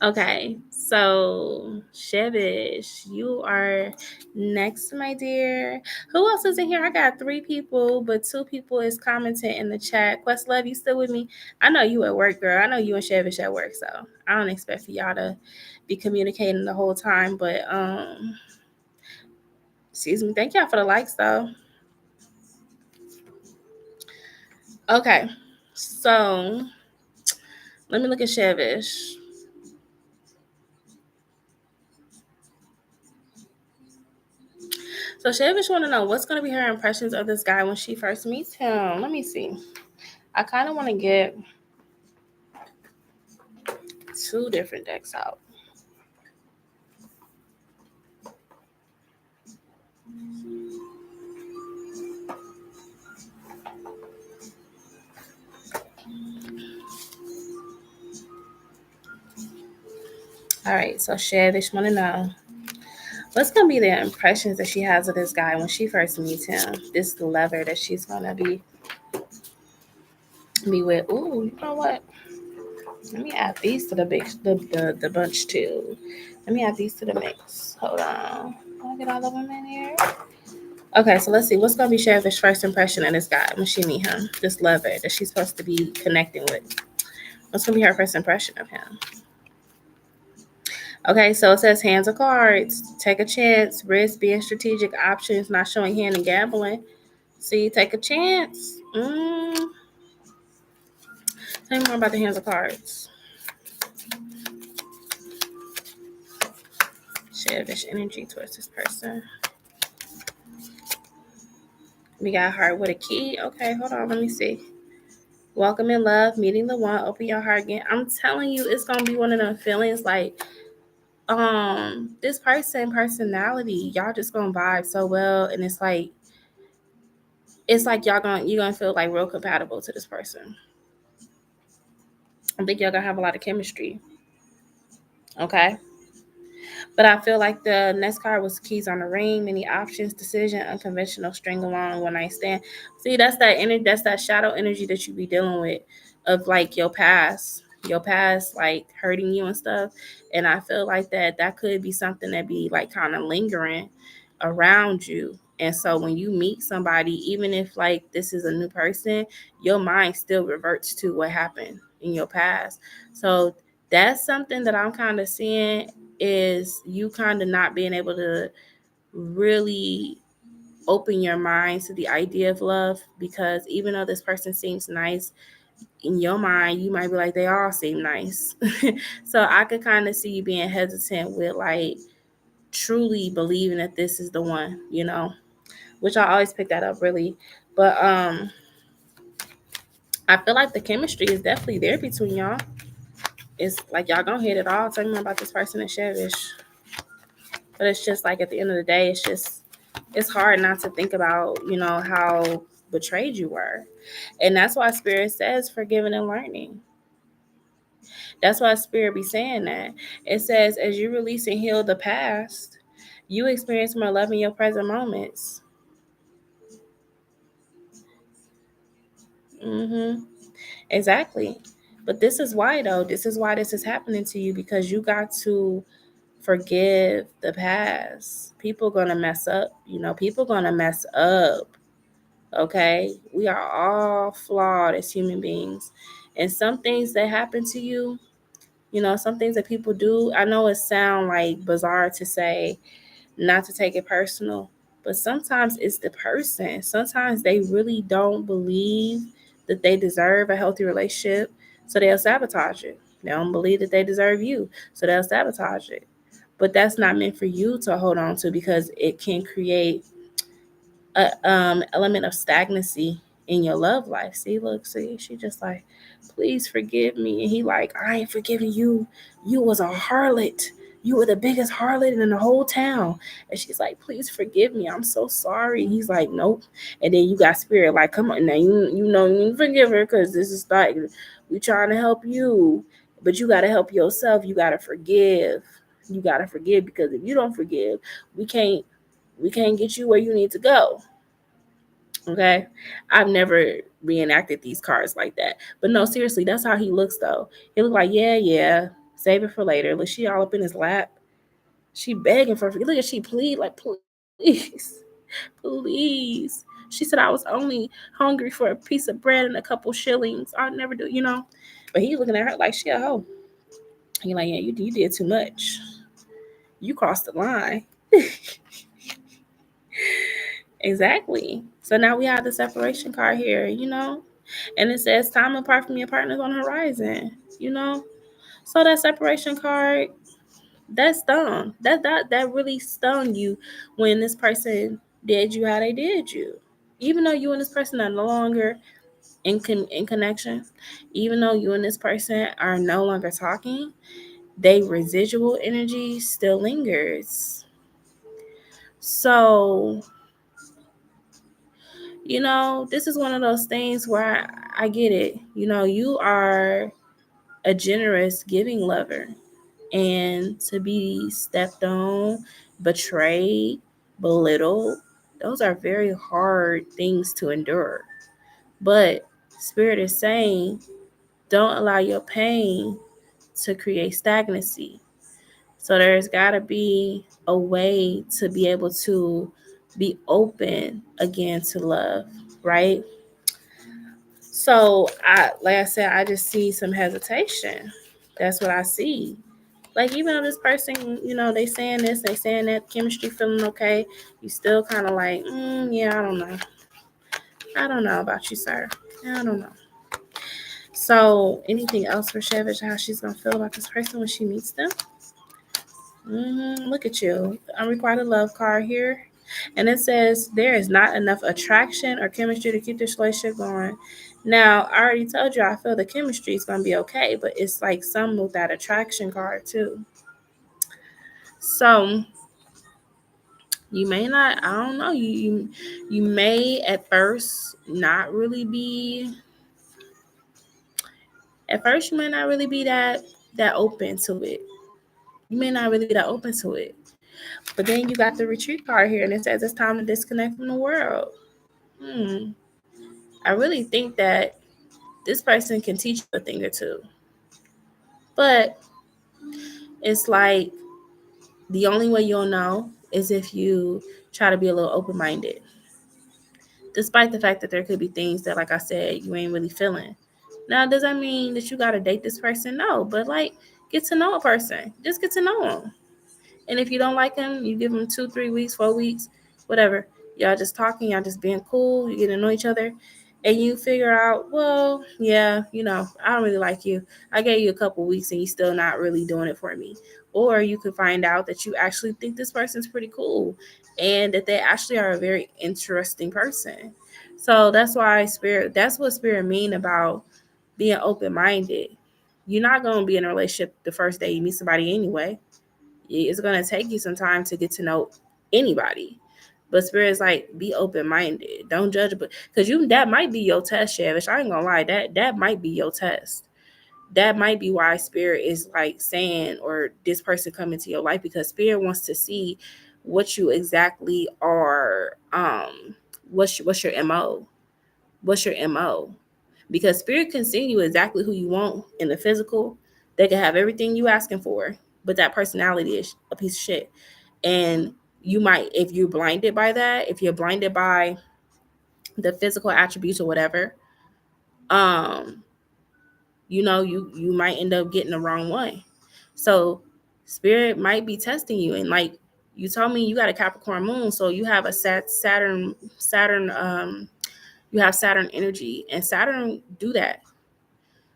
Okay, so Shevish, you are next, my dear. Who else is in here? I got 3 people, but 2 people is commenting in the chat. Questlove, you still with me? I know you at work, girl. I know you and Shevish at work, so I don't expect for y'all to be communicating the whole time. But excuse me. Thank y'all for the likes, though. Okay, so let me look at Shevish. So Shevish want to know what's going to be her impressions of this guy when she first meets him. Let me see. I kind of want to get 2 different decks out. All right, so Shevish want to know what's going to be the impressions that she has of this guy when she first meets him. This lover that she's going to be with. Ooh, you know what? Let me add these to the bunch too. Let me add these to the mix. Hold on. Can I get all of them in here? Okay, so let's see. What's going to be Sheriff's first impression of this guy when she meet him? This lover that she's supposed to be connecting with. What's going to be her first impression of him? Okay, so it says hands of cards. Take a chance. Risk, being strategic. Options, not showing hand and gambling. See, take a chance. Tell me more about the hands of cards. Sheriff's energy towards this person. We got heart with a key. Okay, hold on. Let me see. Welcome in love, meeting the one, open your heart again. I'm telling you, it's gonna be one of them feelings like, this personality, y'all just gonna vibe so well, and it's like you're gonna feel like real compatible to this person. I think y'all gonna have a lot of chemistry. Okay. But I feel like the next card was keys on the ring, many options, decision, unconventional, string along, one night stand. See, that's that energy, that's that shadow energy that you be dealing with of like your past like hurting you and stuff. And I feel like that could be something that be like kind of lingering around you. And so when you meet somebody, even if like this is a new person, your mind still reverts to what happened in your past. So that's something that I'm kind of seeing, is you kind of not being able to really open your mind to the idea of love, because even though this person seems nice, in your mind, you might be like, they all seem nice. So I could kind of see you being hesitant with like truly believing that this is the one, which I always pick that up really. But I feel like the chemistry is definitely there between y'all. It's like y'all gonna hit it all. Tell me about this person in Chevish. But it's just like at the end of the day, it's hard not to think about, how betrayed you were. And that's why Spirit says forgiving and learning. That's why Spirit be saying that. It says, as you release and heal the past, you experience more love in your present moments. Mm-hmm. Exactly. But this is why, though. This is why this is happening to you, because you got to forgive the past. People gonna mess up. People gonna mess up. Okay? We are all flawed as human beings. And some things that happen to you, some things that people do, I know it sound like bizarre to say, not to take it personal, but sometimes it's the person. Sometimes they really don't believe that they deserve a healthy relationship, so they'll sabotage it. They don't believe that they deserve you, so they'll sabotage it. But that's not meant for you to hold on to, because it can create a element of stagnancy in your love life. See, she just like, please forgive me. And he like, I ain't forgiving you. You was a harlot. You were the biggest harlot in the whole town. And she's like, please forgive me. I'm so sorry. He's like, nope. And then you got Spirit like, come on now, you forgive her, because this is like, we trying to help you. But you got to help yourself. You got to forgive. You got to forgive, because if you don't forgive, we can't get you where you need to go. Okay. I've never reenacted these cards like that. But no, seriously, that's how he looks though. He look like, yeah. Save it for later. Look, she all up in his lap. She begging for, look at, she plead like, please, please. She said, I was only hungry for a piece of bread and a couple shillings. I'll never do. But he looking at her like she a hoe. He like, yeah, you did too much. You crossed the line. Exactly. So now we have the separation card here, and it says time apart from your partners on the horizon. So that separation card, that stung. That really stung you when this person did you how they did you. Even though you and this person are no longer in connection, even though you and this person are no longer talking, they residual energy still lingers. So this is one of those things where I get it. You are a generous giving lover, and to be stepped on, betrayed, belittled, those are very hard things to endure. But Spirit is saying, don't allow your pain to create stagnancy. So there's got to be a way to be able to be open again to love, right? So like I said, I just see some hesitation. That's what I see. Like, even though this person, they saying this, they saying that, chemistry feeling okay, you still kind of like, yeah, I don't know. I don't know about you, sir. I don't know. So anything else for Chevich, how she's gonna feel about this person when she meets them? Look at you. Unrequited love card here. And it says there is not enough attraction or chemistry to keep this relationship going. Now, I already told you I feel the chemistry is going to be okay, but it's like some with that attraction card too. So you may not, I don't know, you may at first not really be, at first you may not really be that open to it. You may not really be that open to it. But then you got the retreat card here, and it says it's time to disconnect from the world. I really think that this person can teach you a thing or two. But it's like the only way you'll know is if you try to be a little open-minded. Despite the fact that there could be things that, like I said, you ain't really feeling. Now, does that mean that you got to date this person? No, but like, get to know a person. Just get to know them. And if you don't like them, you give them 2, 3 weeks, 4 weeks, whatever. Y'all just talking, y'all just being cool, you get to know each other. and you figure out, well, yeah, I don't really like you. I gave you a couple weeks and you still not really doing it for me. Or you could find out that you actually think this person's pretty cool and that they actually are a very interesting person. So that's what spirit mean about being open-minded. You're not going to be in a relationship the first day you meet somebody anyway. It's going to take you some time to get to know anybody. But spirit is like, be open minded. Don't judge, but because that might be your test, Shavish. I ain't gonna lie, that might be your test. That might be why spirit is like saying, or this person come into your life, because spirit wants to see what you exactly are. What's your mo? What's your mo? Because spirit can see you exactly who you want in the physical. They can have everything you asking for, but that personality is a piece of shit. And you might, if you're blinded by that, if you're blinded by the physical attributes or whatever, um you might end up getting the wrong one. So spirit might be testing you. And like you told me, you got a Capricorn moon, so you have a Saturn, you have Saturn energy, and Saturn do that.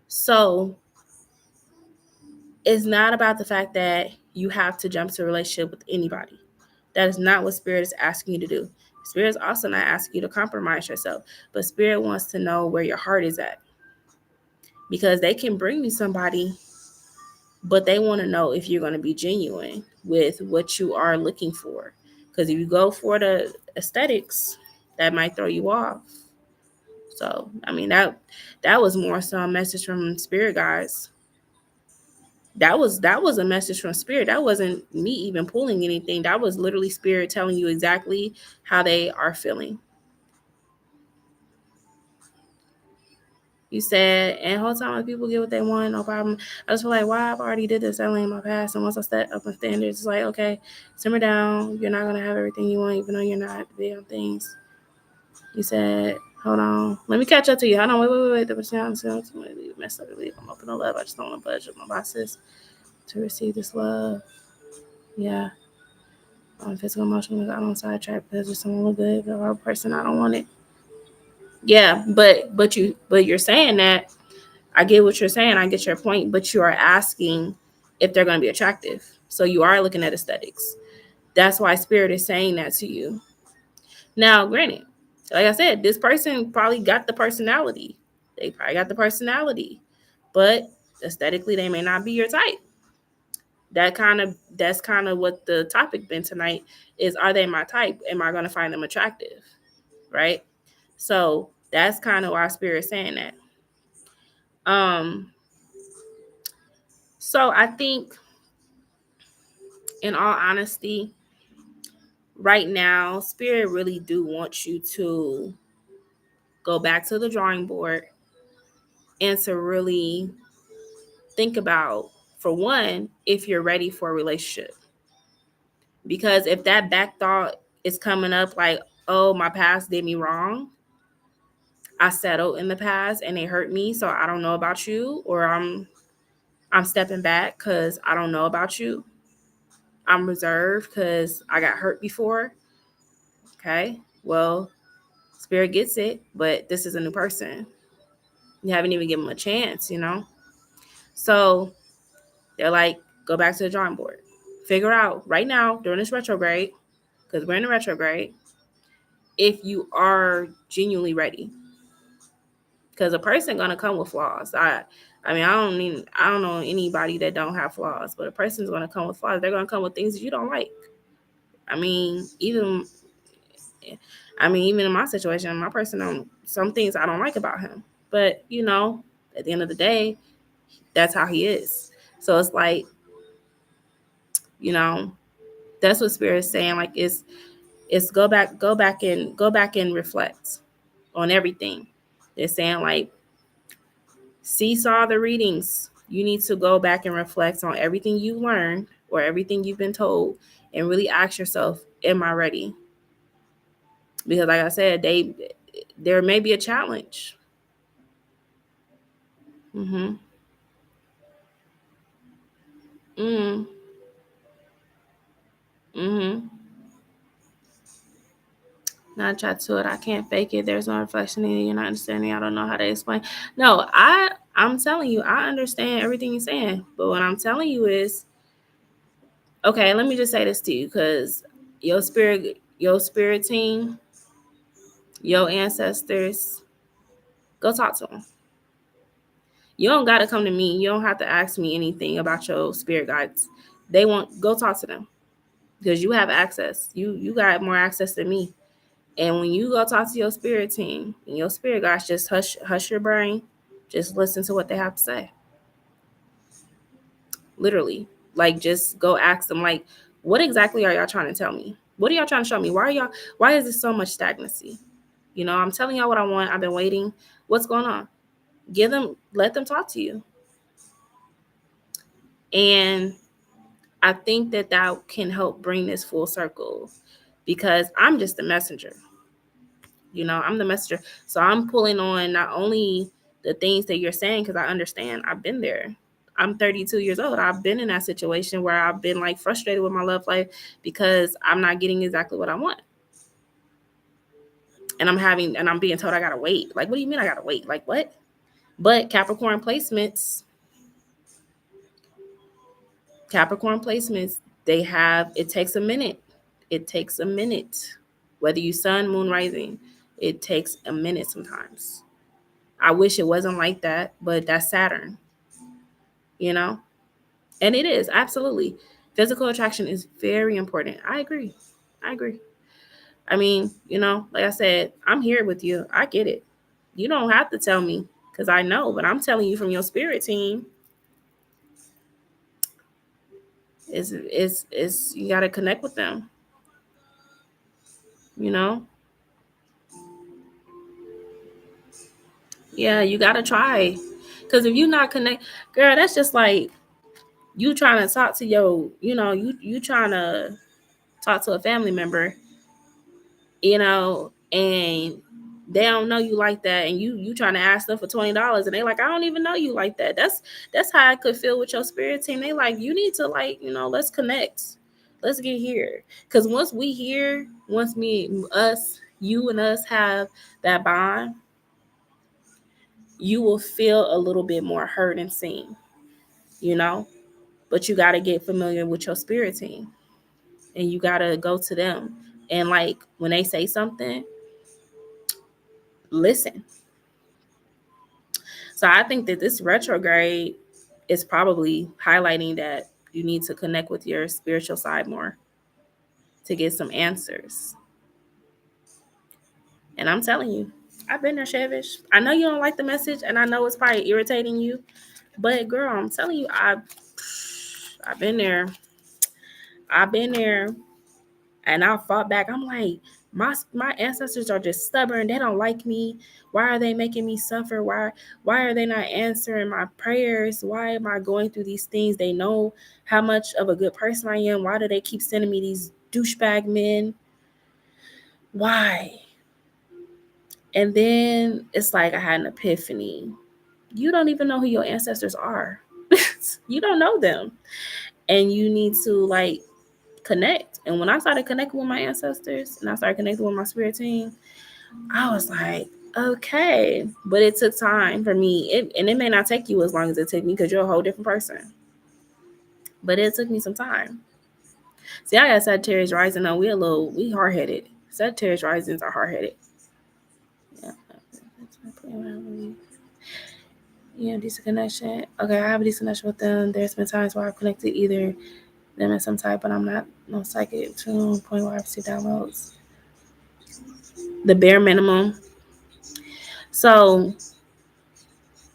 So it's not about the fact that you have to jump to a relationship with anybody. That is not what spirit is asking you to do. Spirit is also not asking you to compromise yourself, but spirit wants to know where your heart is at, because they can bring you somebody, but they want to know if you're going to be genuine with what you are looking for. Because if you go for the aesthetics, that might throw you off. So, I mean, that was more so a message from spirit guides. That was a message from spirit. That wasn't me even pulling anything. That was literally spirit telling you exactly how they are feeling. You said, and whole time when people get what they want, no problem. I just feel like, why I've already did this early in my past, and once I set up my standards, it's like, okay, simmer down. You're not gonna have everything you want, even though you're not big on things. You said, hold on, let me catch up to you. Hold on, wait. The person messed up. I'm open to love. I just don't want to budge with my bosses to receive this love. Yeah. Physical, emotional, I don't sidetrack because if someone look good, the right person, I don't want it. Yeah, but you're saying that. I get what you're saying. I get your point, but you are asking if they're going to be attractive. So you are looking at aesthetics. That's why spirit is saying that to you. Now, granted, like I said, this person probably got the personality. They probably got the personality, but aesthetically, they may not be your type. That's kind of what the topic been tonight is. Are they my type? Am I going to find them attractive? Right. So that's kind of why spirit's saying that. Um, so I think, in all honesty, right now, spirit really do want you to go back to the drawing board and to really think about, for one, if you're ready for a relationship. Because if that back thought is coming up like, oh, my past did me wrong, I settled in the past and it hurt me, so I don't know about you, or I'm stepping back because I don't know about you. I'm reserved because I got hurt before. Okay, well, spirit gets it, but this is a new person. You haven't even given them a chance. So they're like, go back to the drawing board. Figure out right now during this retrograde, because we're in a retrograde, if you are genuinely ready. Because a person gonna come with flaws. I mean, I don't know anybody that don't have flaws, but a person's gonna come with flaws. They're gonna come with things that you don't like. I mean, even in my situation, my person don't, some things I don't like about him. But at the end of the day, that's how he is. So it's like, you know, that's what spirit is saying. Like it's go back and reflect on everything. They're saying like, seesaw the readings. You need to go back and reflect on everything you learned or everything you've been told, and really ask yourself, am I ready? Because like I said, there may be a challenge. Mm-hmm. Mm-hmm. Mm-hmm. Not try to it. I can't fake it. There's no reflection in it. You're not understanding. I don't know how to explain. No, I'm telling you, I understand everything you're saying. But what I'm telling you is, okay, let me just say this to you, because your spirit team, your ancestors, go talk to them. You don't got to come to me. You don't have to ask me anything about your spirit guides. They want, go talk to them, because you have access. You got more access than me. And when you go talk to your spirit team and your spirit guides, just hush your brain. Just listen to what they have to say. Literally. Like, just go ask them, like, what exactly are y'all trying to tell me? What are y'all trying to show me? Why is there so much stagnancy? I'm telling y'all what I want. I've been waiting. What's going on? Let them talk to you. And I think that can help bring this full circle, because I'm just the messenger. I'm the messenger. So I'm pulling on not only the things that you're saying, because I understand. I've been there. I'm 32 years old. I've been in that situation where I've been like frustrated with my love life because I'm not getting exactly what I want. And I'm being told I gotta wait. Like, what do you mean I gotta wait? Like, what? But Capricorn placements, it takes a minute. It takes a minute. Whether you sun, moon, rising, it takes a minute sometimes. I wish it wasn't like that, but that's Saturn, you know? And it is, absolutely. Physical attraction is very important. I agree. I mean, like I said, I'm here with you. I get it. You don't have to tell me, because I know, but I'm telling you from your spirit team, is you got to connect with them, you know? Yeah, you got to try. Because if you not connect, girl, that's just like you trying to talk to you trying to talk to a family member, and they don't know you like that, and you trying to ask them for $20, and they like, I don't even know you like that. That's how I could feel with your spirit team. They like, you need to, like, let's connect, let's get here, because once you and us have that bond, you will feel a little bit more heard and seen, but you got to get familiar with your spirit team, and you got to go to them, and like when they say something, listen. So I think that this retrograde is probably highlighting that you need to connect with your spiritual side more to get some answers. And I'm telling you, I've been there, Shavish. I know you don't like the message, and I know it's probably irritating you, but girl, I'm telling you, I've been there. I've been there, and I fought back. I'm like, my ancestors are just stubborn. They don't like me. Why are they making me suffer? Why are they not answering my prayers? Why am I going through these things? They know how much of a good person I am. Why do they keep sending me these douchebag men? Why? And then it's like I had an epiphany. You don't even know who your ancestors are. You don't know them. And you need to, like, connect. And when I started connecting with my ancestors and I started connecting with my spirit team, I was like, okay. But it took time for me. And it may not take you as long as it took me, because you're a whole different person. But it took me some time. See, I got Sagittarius rising. Now we hard headed. Sagittarius risings are hard headed. Yeah. Yeah, decent connection. Okay, I have a decent connection with them. There's been times where I've connected either them in some type, but I'm not no psychic to the point where I receive downloads. The bare minimum. So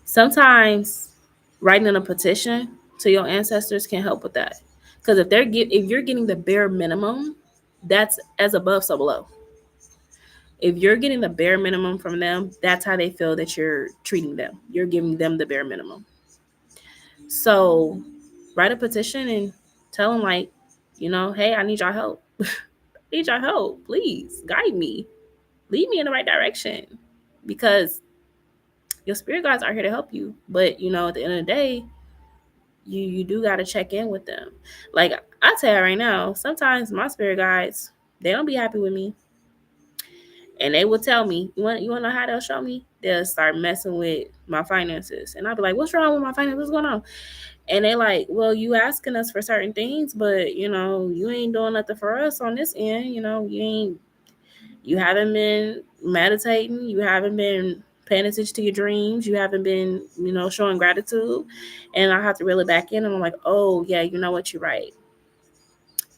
sometimes writing a petition to your ancestors can help with that. Because if you're getting the bare minimum, that's as above, so below. If you're getting the bare minimum from them, that's how they feel that you're treating them. You're giving them the bare minimum. So write a petition and tell them, like, hey, I need your help. Need your help. Please guide me. Lead me in the right direction. Because your spirit guides are here to help you. But, at the end of the day, you do got to check in with them. Like, I tell you right now, sometimes my spirit guides, they don't be happy with me. And they will tell me, you want to know how they'll show me? They'll start messing with my finances. And I'll be like, what's wrong with my finances? What's going on? And they like, well, you asking us for certain things, but, you ain't doing nothing for us on this end. You haven't been meditating. You haven't been paying attention to your dreams. You haven't been, showing gratitude. And I have to reel it back in. And I'm like, oh, yeah, you know what? You're right.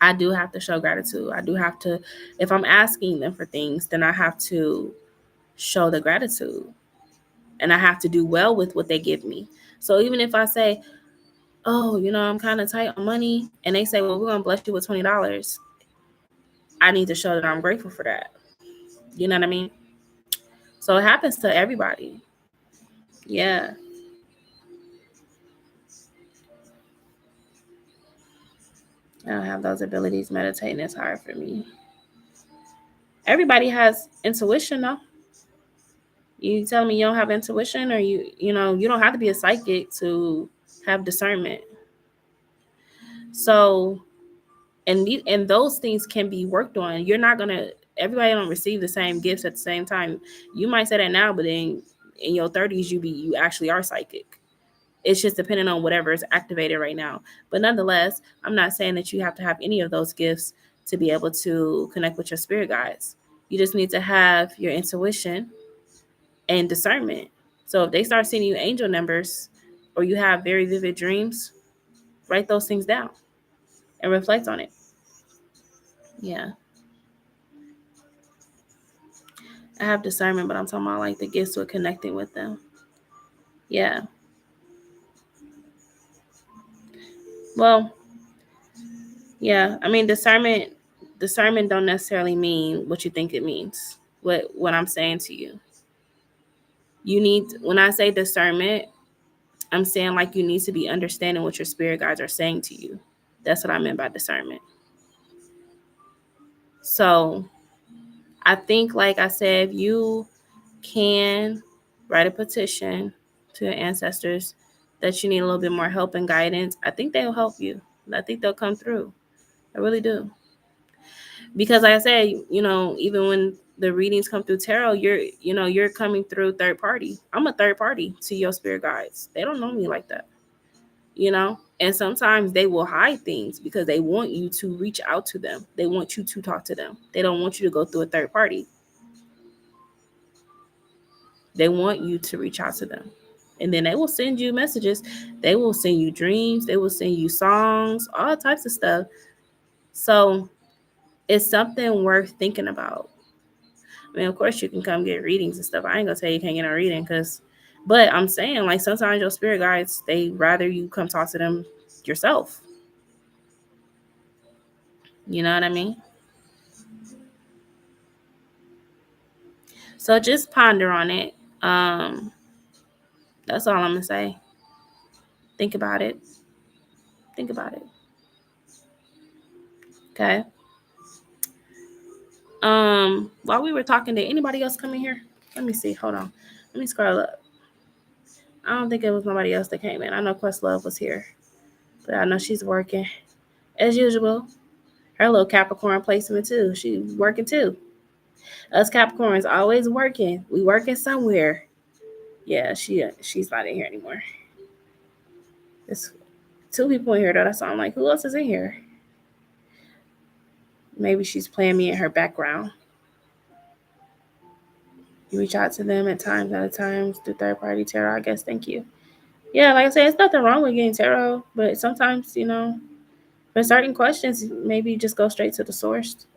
I do have to show gratitude. I do have to, if I'm asking them for things, then I have to show the gratitude. And I have to do well with what they give me. So even if I say, oh, I'm kind of tight on money, and they say, well, we're going to bless you with $20, I need to show that I'm grateful for that. You know what I mean? So it happens to everybody. Yeah. I don't have those abilities. Meditating is hard for me. Everybody has intuition, though. You tell me you don't have intuition, or you don't have to be a psychic to have discernment. So, and those things can be worked on. You're not gonna. Everybody don't receive the same gifts at the same time. You might say that now, but then in your 30s, you actually are psychic. It's just depending on whatever is activated right now. But nonetheless, I'm not saying that you have to have any of those gifts to be able to connect with your spirit guides. You just need to have your intuition and discernment. So if they start sending you angel numbers, or you have very vivid dreams, write those things down and reflect on it. Yeah. I have discernment, but I'm talking about like the gifts with connecting with them. Yeah. Well, yeah. I mean, discernment don't necessarily mean what you think it means. What I'm saying to you. When I say discernment, I'm saying like you need to be understanding what your spirit guides are saying to you. That's what I meant by discernment. So I think, like I said, if you can write a petition to your ancestors that you need a little bit more help and guidance, I think they'll help you. I think they'll come through. I really do. Because like I said, even when the readings come through tarot, you're coming through third party. I'm a third party to your spirit guides. They don't know me like that. And sometimes they will hide things because they want you to reach out to them. They want you to talk to them. They don't want you to go through a third party. They want you to reach out to them. And then they will send you messages. They will send you dreams. They will send you songs, all types of stuff. So it's something worth thinking about. I mean, of course, you can come get readings and stuff. I ain't going to tell you can't get a reading but I'm saying, like, sometimes your spirit guides, they rather you come talk to them yourself. You know what I mean? So just ponder on it. That's all I'm going to say. Think about it. Think about it. Okay. While we were talking, did anybody else come in here? Let me see. Hold on. Let me scroll up. I don't think it was nobody else that came in. I know Questlove was here, but I know she's working as usual. Her little Capricorn placement too. She's working too. Us Capricorns always working. We working somewhere. Yeah, she's not in here anymore. There's 2 people in here though. That's all I'm like, who else is in here? Maybe she's playing me in her background. You reach out to them at times through third party tarot, I guess. Thank you. Yeah, like I said, it's nothing wrong with getting tarot, but sometimes, for certain questions, maybe just go straight to the source.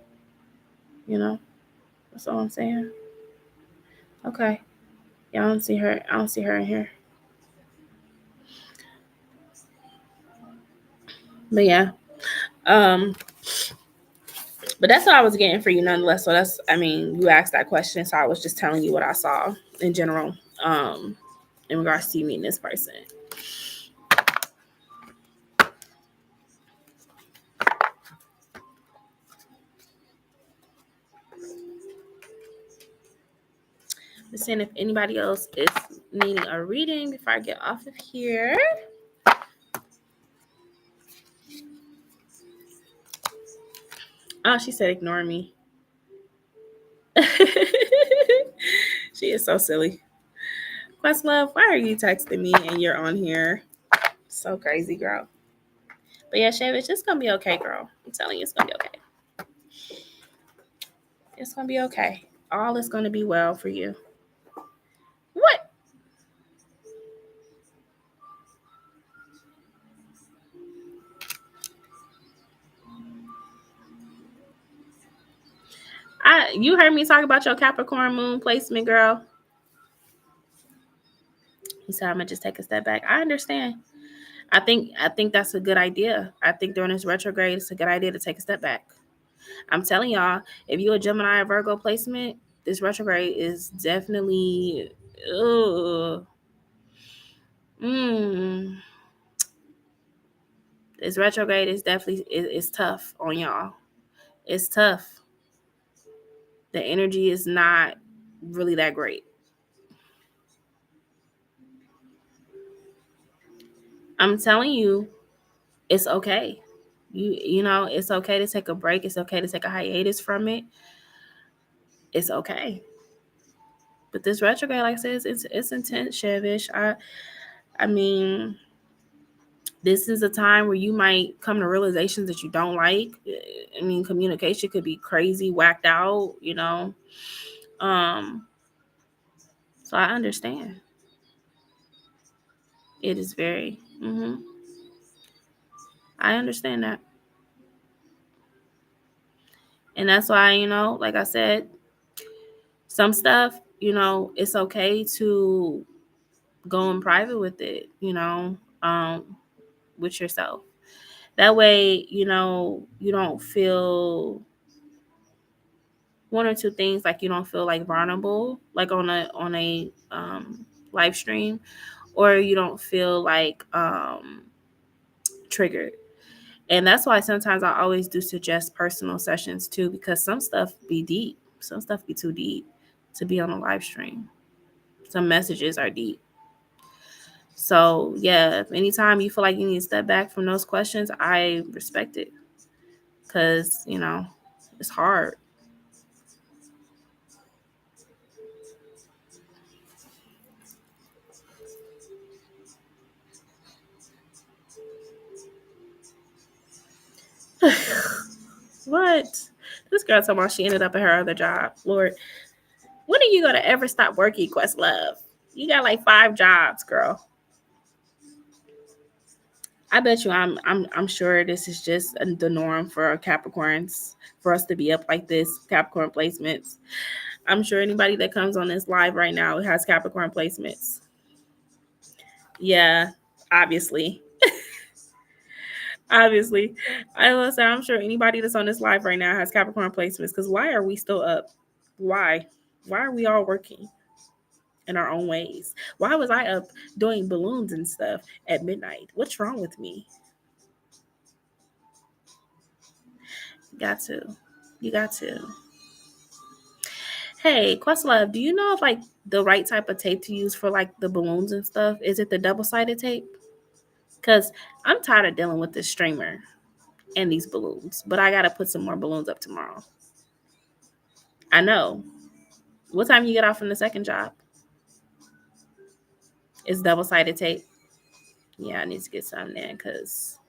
That's all I'm saying. Okay. Yeah, I don't see her. I don't see her in here. But yeah. But that's what I was getting for you nonetheless. So you asked that question, so I was just telling you what I saw in general, in regards to you meeting this person. Just seeing if anybody else is needing a reading before I get off of here. Oh, she said ignore me. She is so silly. Questlove, why are you texting me and you're on here? So crazy, girl. But yeah, Shavish, it's gonna be okay, girl. I'm telling you, it's gonna be okay. It's gonna be okay. All is gonna be well for you. What? You heard me talk about your Capricorn moon placement, girl. He said I'm gonna just take a step back. I understand. I think that's a good idea. I think during this retrograde, it's a good idea to take a step back. I'm telling y'all, if you're a Gemini or Virgo placement, this retrograde is definitely ugh. Mm, this retrograde is definitely it's tough on y'all. It's tough. The energy is not really that great. I'm telling you, it's okay. You know, it's okay to take a break. It's okay to take a hiatus from it. It's okay. But this retrograde, like I said, it's intense, Chevish. I mean, this is a time where you might come to realizations that you don't like. I mean, communication could be crazy, whacked out, you know. Um, so I understand. It is very. I understand that, and that's why like I said, some stuff, it's okay to go in private with it, with yourself. That way, you don't feel one or two things, like you don't feel like vulnerable, like on a live stream, or you don't feel like triggered. And that's why sometimes I always do suggest personal sessions too, because some stuff be deep, some stuff be too deep to be on a live stream. Some messages are deep. So yeah, if anytime you feel like you need to step back from those questions, I respect it, because it's hard. What? This girl talking about she ended up at her other job. Lord, when are you gonna ever stop working, Questlove? You got like 5 jobs, girl. I bet you I'm sure this is just the norm for Capricorns, for us to be up like this, Capricorn placements. I'm sure anybody that comes on this live right now has Capricorn placements. Yeah, obviously. Obviously. I will say I'm sure anybody that's on this live right now has Capricorn placements, because why are we still up? Why? Why are we all working in our own ways? Why was I up doing balloons and stuff at midnight? What's wrong with me? Got to. You got to. Hey, Questlove, do you know if like the right type of tape to use for like the balloons and stuff? Is it the double-sided tape? Because I'm tired of dealing with this streamer and these balloons, but I gotta put some more balloons up tomorrow. I know. What time you get off from the second job? It's double-sided tape. Yeah, I need to get some then, because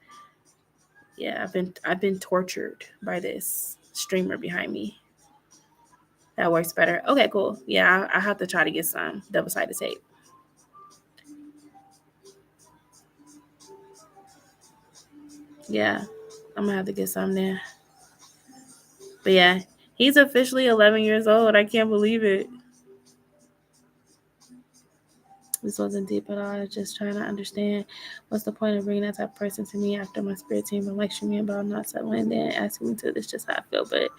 yeah, I've been tortured by this streamer behind me. That works better. Okay, cool. Yeah, I have to try to get some double-sided tape. Yeah, I'm gonna have to get some there. But yeah, he's officially 11 years old. I can't believe it. This wasn't deep at all. I was just trying to understand what's the point of bringing that type of person to me after my spirit team been lecturing me about not settling, then asking me to. This just how I feel. But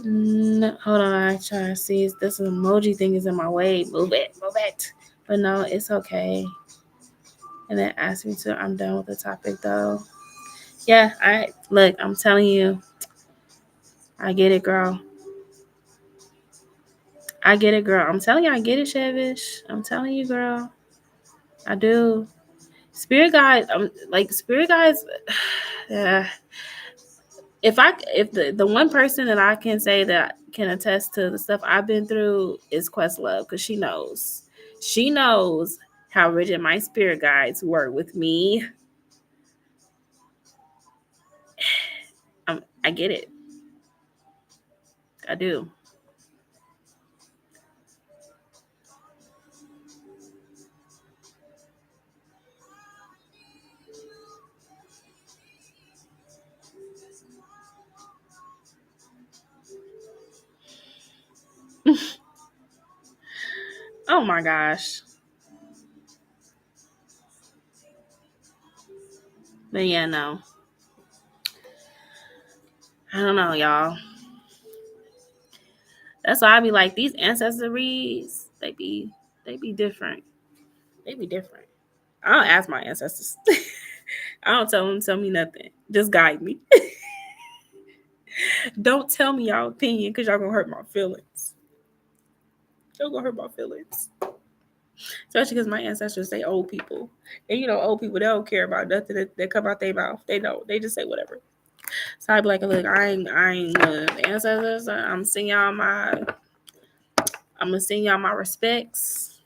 no, hold on, I try to see if this emoji thing is in my way. Move it, move it. But no, it's okay. And then ask me to. I'm done with the topic though. Yeah, I look. I'm telling you, I get it, girl. I get it, girl. I'm telling you, I get it, Chevish. I'm telling you, girl. I do. Spirit guys, like spirit guys, yeah. If the one person that I can say that can attest to the stuff I've been through is Questlove, because she knows how rigid my spirit guides were with me. I get it. I do. Oh my gosh. But yeah, no. I don't know, y'all. That's why I be like, these ancestries, they be different. They be different. I don't ask my ancestors. I don't tell them tell me nothing. Just guide me. Don't tell me y'all opinion because y'all gonna hurt my feelings. Y'all gonna hurt my feelings. Especially because my ancestors, they old people. And old people, they don't care about nothing that come out their mouth. They don't. They just say whatever. So I'd be like, look, I ain't ancestors. I'm gonna send y'all my respects.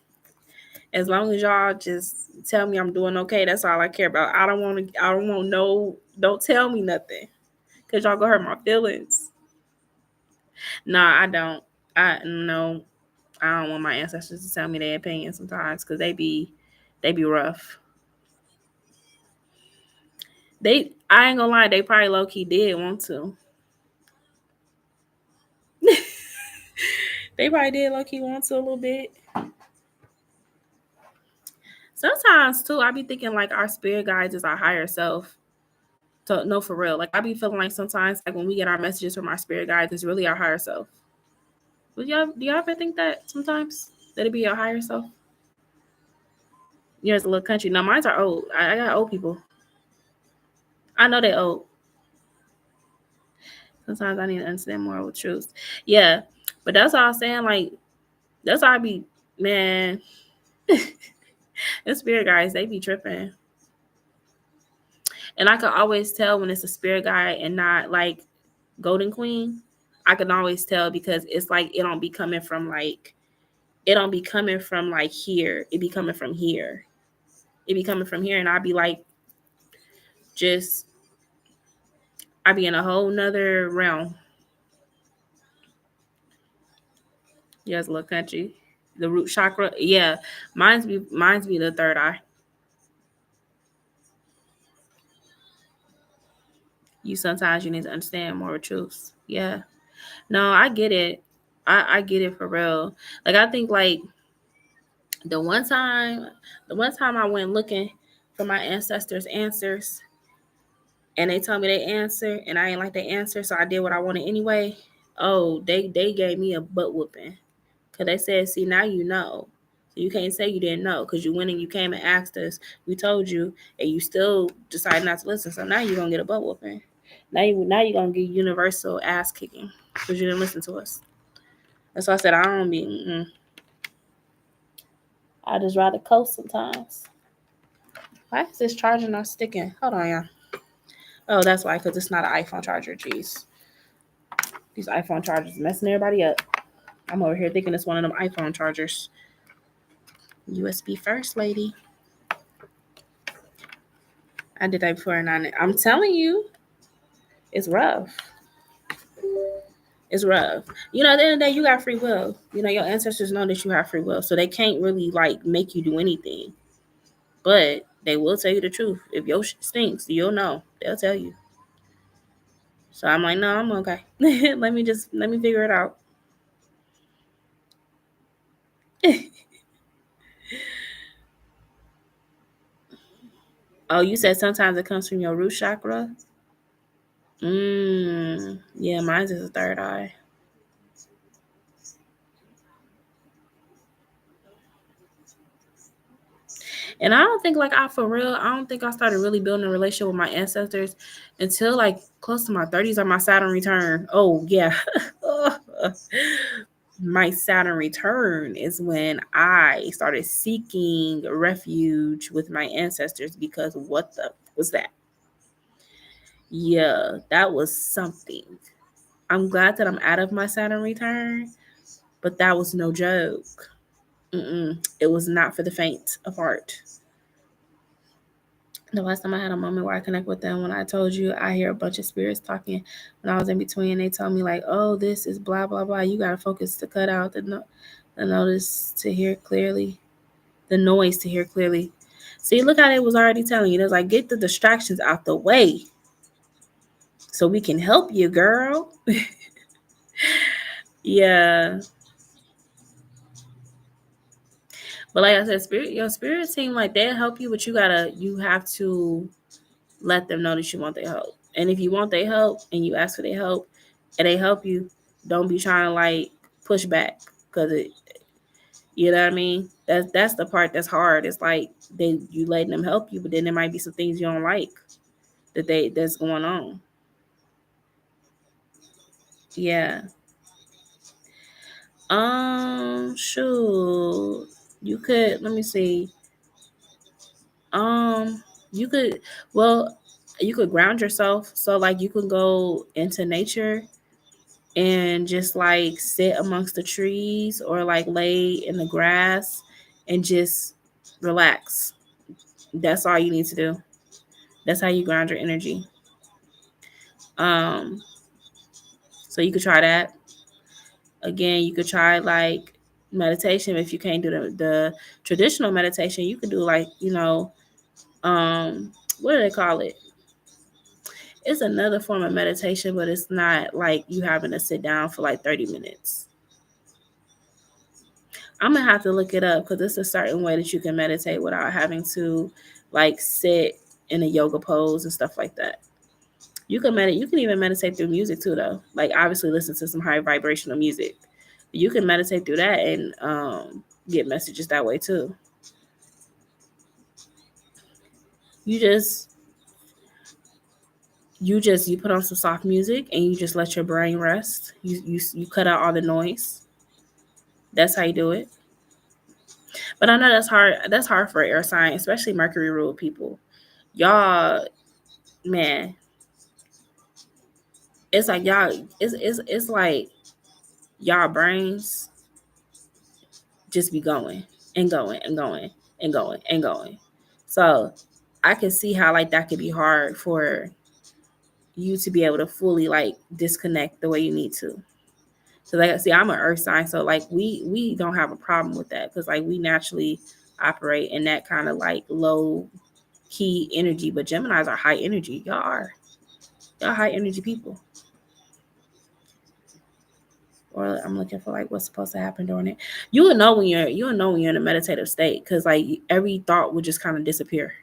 As long as y'all just tell me I'm doing okay, that's all I care about. I don't want no, don't tell me nothing. Cause y'all gonna hurt my feelings. Nah, I don't. I no, I don't want my ancestors to tell me their opinion sometimes because they be rough. I ain't gonna lie, they probably low key did want to. They probably did low key want to a little bit. Sometimes too, I be thinking like our spirit guides is our higher self. So no, for real. Like I be feeling like sometimes, like when we get our messages from our spirit guides, it's really our higher self. Do y'all ever think that sometimes that it be your higher self? Yours a little country. No, mine's are old. I got old people. I know they old. Sometimes I need to understand more of the truth. Yeah, but that's all I'm saying. Like that's how I be, man. The spirit guides, they be tripping, and I can always tell when it's a spirit guide and not like Golden Queen. I can always tell because it's like it don't be coming from like here. It be coming from here. It be coming from here, and I'd be like, just I be in a whole nother realm. Yes, little country. The root chakra. Yeah. Mine's be the third eye. You need to understand more truths. Yeah. No, I get it. I get it for real. Like I think like the one time the one time I went looking for my ancestors' answers and they told me they answer and I ain't like the answer, so I did what I wanted anyway. Oh, they gave me a butt whooping. Cause they said, see, now you know. So you can't say you didn't know because you went and you came and asked us. We told you, and you still decided not to listen. So now you're gonna get a butt whooping. Now you're gonna get universal ass kicking because you didn't listen to us. That's why I said I don't be. I just rather coast sometimes. Why is this charger not sticking? Hold on, y'all. Oh, that's why, because it's not an iPhone charger. Jeez. These iPhone chargers messing everybody up. I'm over here thinking it's one of them iPhone chargers. USB first, lady. I did that before, and I'm telling you, it's rough. It's rough. At the end of the day, you got free will. Your ancestors know that you have free will, so they can't really like make you do anything. But they will tell you the truth. If your shit stinks, you'll know. They'll tell you. So I'm like, no, I'm okay. let me figure it out. Oh, you said sometimes it comes from your root chakra. Yeah, mine's is the third eye. And I don't think like for real, I don't think I started really building a relationship with my ancestors until like close to my 30s or my Saturn return. Oh yeah. My Saturn return is when I started seeking refuge with my ancestors because what the was that? Yeah, that was something. I'm glad that I'm out of my Saturn return, but that was no joke. It was not for the faint of heart. The last time I had a moment where I connect with them, when I told you I hear a bunch of spirits talking when I was in between, they told me like, "Oh, this is blah blah blah. You gotta focus to cut out the notice to hear clearly, the noise to hear clearly." See, look how they was already telling you. It was like, get the distractions out the way so we can help you, girl. Yeah, but like I said, your spirit team, like they'll help you, but you have to let them know that you want their help. And if you want their help and you ask for their help and they help you, don't be trying to like push back because you know what I mean? That's the part that's hard. It's like you letting them help you, but then there might be some things you don't like that's going on. Yeah. Shoot. You could let me see. Um, you could well, you could ground yourself. So like you can go into nature and just like sit amongst the trees or like lay in the grass and just relax. That's all you need to do. That's how you ground your energy. Um, so you could try that. Again, you could try like meditation. If you can't do the traditional meditation, you could do like, what do they call it? It's another form of meditation, but it's not like you having to sit down for like 30 minutes. I'm gonna have to look it up because it's a certain way that you can meditate without having to like sit in a yoga pose and stuff like that. You can meditate. You can even meditate through music too, though. Like obviously, listen to some high vibrational music. You can meditate through that and get messages that way too. You just you put on some soft music and you just let your brain rest. You cut out all the noise. That's how you do it. But I know that's hard. That's hard for air sign, especially Mercury ruled people. Y'all, man, it's like y'all. It's like y'all brains just be going and going and going and going and going. So I can see how like that could be hard for you to be able to fully like disconnect the way you need to. So like see, I'm an earth sign, so like we don't have a problem with that because like we naturally operate in that kind of like low key energy. But Geminis are high energy. Y'all high energy people. Or I'm looking for like what's supposed to happen during it. You'll know when you're in a meditative state because like every thought will just kind of disappear.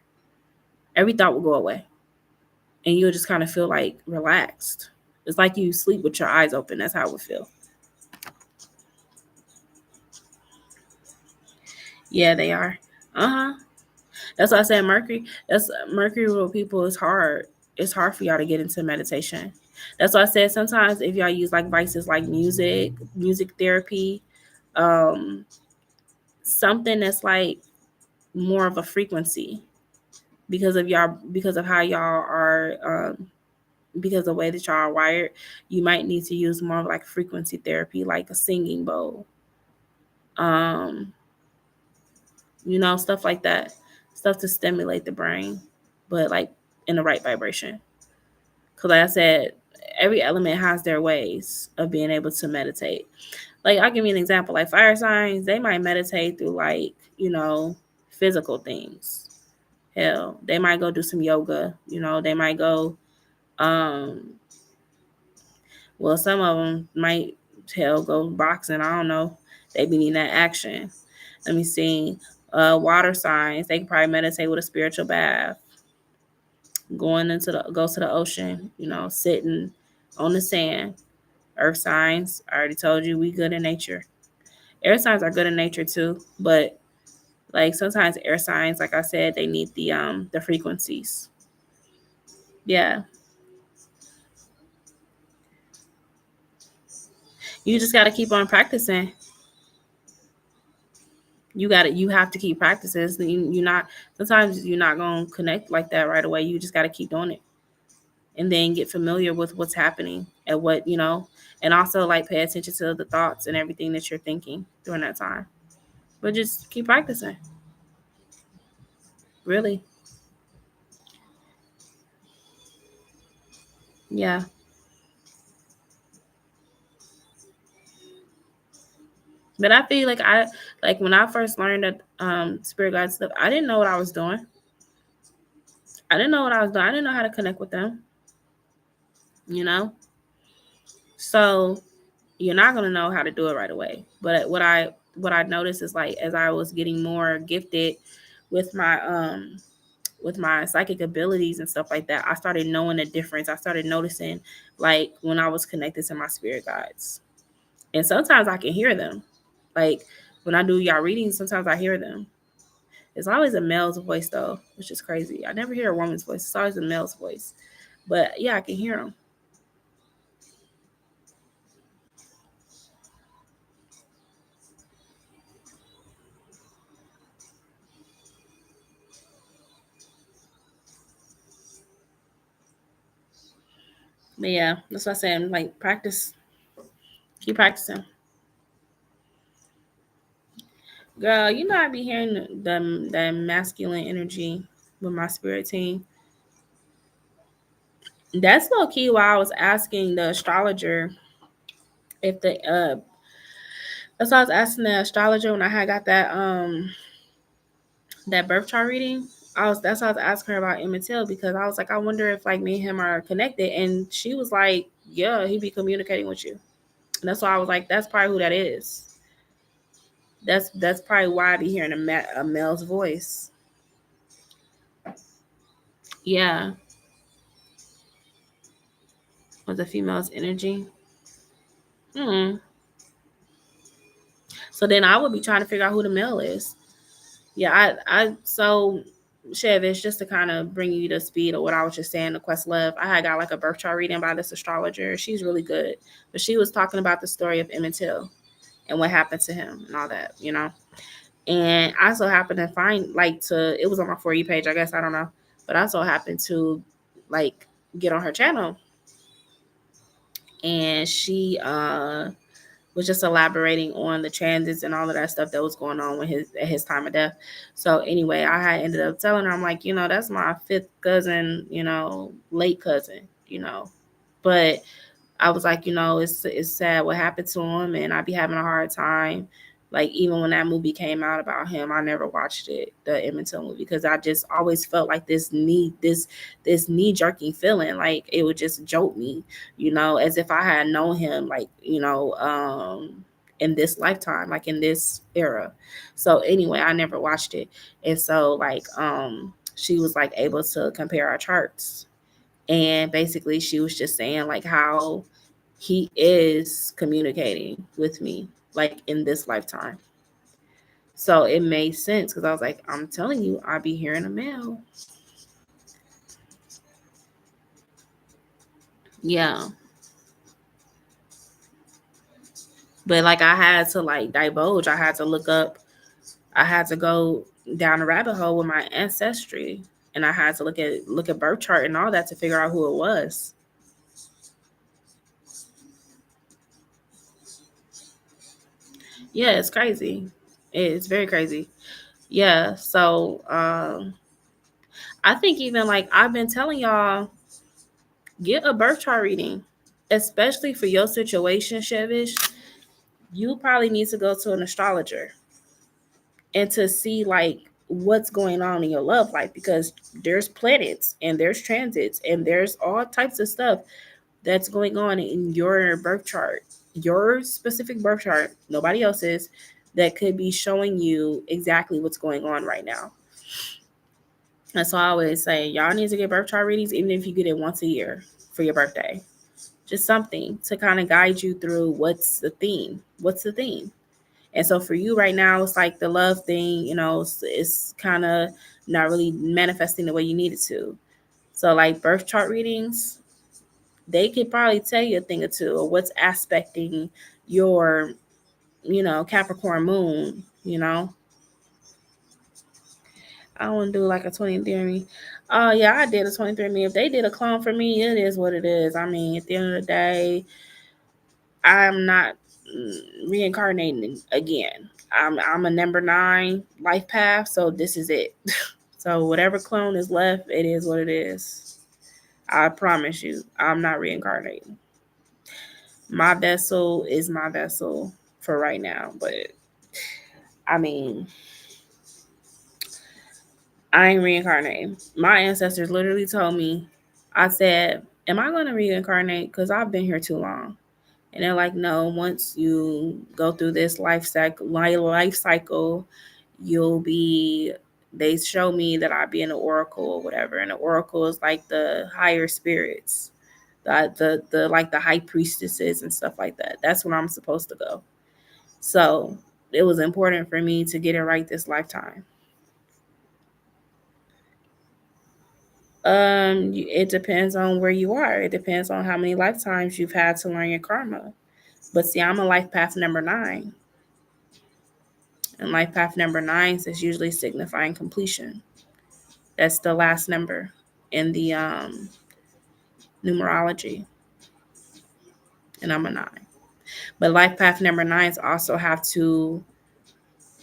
Every thought will go away, and you'll just kind of feel like relaxed. It's like you sleep with your eyes open. That's how it would feel. Yeah, they are. Uh huh. That's why I said Mercury. That's Mercury rule people is hard. It's hard for y'all to get into meditation. That's why I said sometimes if y'all use like vices like music therapy, um, something that's like more of a frequency because of how y'all are because of the way that y'all are wired, you might need to use more of like frequency therapy, like a singing bowl, um, stuff like that, stuff to stimulate the brain, but like in the right vibration. Because like I said, every element has their ways of being able to meditate. Like I'll give you an example, like fire signs, they might meditate through like, physical things. Hell, they might go do some yoga, they might go um well, some of them might go boxing. I don't know. They be needing that action. Let me see. Water signs. They can probably meditate with a spiritual bath. Go to the ocean. Sitting on the sand. Earth signs. I already told you we good in nature. Air signs are good in nature too, but like sometimes air signs, like I said, they need the frequencies. Yeah, you just got to keep on practicing. You have to keep practicing. So you're not sometimes you're not gonna connect like that right away. You just got to keep doing it. and then get familiar with what's happening and what, and also like pay attention to the thoughts and everything that you're thinking during that time. But just keep practicing. Really. Yeah. But I feel like when I first learned that spirit guide stuff, I didn't know what I was doing. I didn't know what I was doing. I didn't know how to connect with them, you know? So you're not gonna know how to do it right away. But what I noticed is like as I was getting more gifted with my psychic abilities and stuff like that, I started knowing the difference. I started noticing like when I was connected to my spirit guides. And sometimes I can hear them. Like when I do y'all readings, sometimes I hear them. It's always a male's voice though, which is crazy. I never hear a woman's voice. It's always a male's voice. But yeah, I can hear them. But yeah, that's what I'm saying. Like practice, keep practicing. Girl, I be hearing the masculine energy with my spirit team. That's low key why I was asking the astrologer if the that's why I was asking the astrologer when I had got that birth chart reading. That's why I was asking her about Emmett Till because I was like, I wonder if like me and him are connected, and she was like, yeah, he be communicating with you, and that's why I was like, that's probably who that is. That's probably why I be hearing a male's voice. Yeah, with the female's energy. Hmm. So then I would be trying to figure out who the male is. Yeah, so Chev, just to kind of bring you to speed of what I was just saying, the quest love. I had got like a birth chart reading by this astrologer. She's really good, but she was talking about the story of Emmett Till and what happened to him and all that. And I so happened to find it was on my For You page, I guess, I don't know, but I so happened to like get on her channel, and she was just elaborating on the transits and all of that stuff that was going on with his time of death. So anyway, I had ended up telling her, I'm like, that's my fifth cousin, late cousin. But I was like, it's sad what happened to him, and I'd be having a hard time. Like even when that movie came out about him, I never watched it, the Emmett Till movie, because I just always felt like this knee jerking feeling, like it would just jolt me, as if I had known him, like in this lifetime, like in this era. So anyway, I never watched it, and so she was like able to compare our charts, and basically she was just saying like how he is communicating with me like in this lifetime. So it made sense because I was like, I'm telling you, I be hearing a male. Yeah. But like I had to like divulge, I had to look up, I had to go down a rabbit hole with my ancestry, and I had to look at birth chart and all that to figure out who it was. Yeah, it's crazy. It's very crazy. Yeah. So I think even like I've been telling y'all, get a birth chart reading, especially for your situation, Chevish. You probably need to go to an astrologer and to see like what's going on in your love life, because there's planets and there's transits and there's all types of stuff that's going on in your birth chart, your specific birth chart, nobody else's, that could be showing you exactly what's going on right now. And so I always say, y'all need to get birth chart readings, even if you get it once a year for your birthday. Just something to kind of guide you through what's the theme. What's the theme? And so for you right now, it's like the love thing, it's kind of not really manifesting the way you need it to. So like birth chart readings, they could probably tell you a thing or two, or what's aspecting your, Capricorn moon. I want to do like a 20 theory. Oh yeah, I did a 23andMe. If they did a clone for me, it is what it is. I mean, at the end of the day, I'm not reincarnating again. I'm a number 9 life path, so this is it. So whatever clone is left, it is what it is. I promise you, I'm not reincarnating. My vessel is my vessel for right now, but I mean, I ain't reincarnating. My ancestors literally told me, I said, am I going to reincarnate? Because I've been here too long. And they're like, no, once you go through this life cycle, you'll be, they show me that I'd be in an oracle or whatever. And the oracle is like the higher spirits, the like the high priestesses and stuff like that. That's where I'm supposed to go. So it was important for me to get it right this lifetime. It depends on where you are. It depends on how many lifetimes you've had to learn your karma. But see, I'm a life path number 9. And life path number 9 is usually signifying completion. That's the last number in the numerology. And I'm a 9. But life path number 9s also have to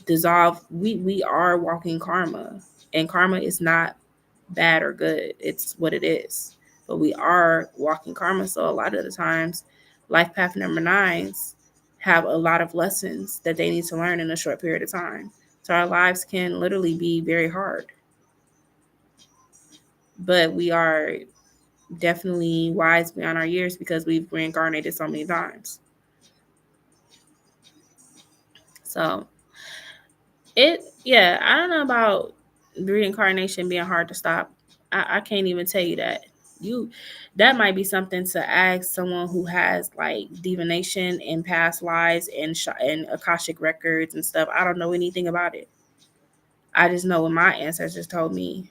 dissolve. We are walking karma. And karma is not bad or good. It's what it is. But we are walking karma. So a lot of the times, life path number 9s have a lot of lessons that they need to learn in a short period of time. So our lives can literally be very hard. But we are definitely wise beyond our years because we've reincarnated so many times. So yeah, I don't know about reincarnation being hard to stop. I can't even tell you that. You that might be something to ask someone who has like divination in past lives and akashic records and stuff. I don't know anything about it. I just know what my ancestors told me.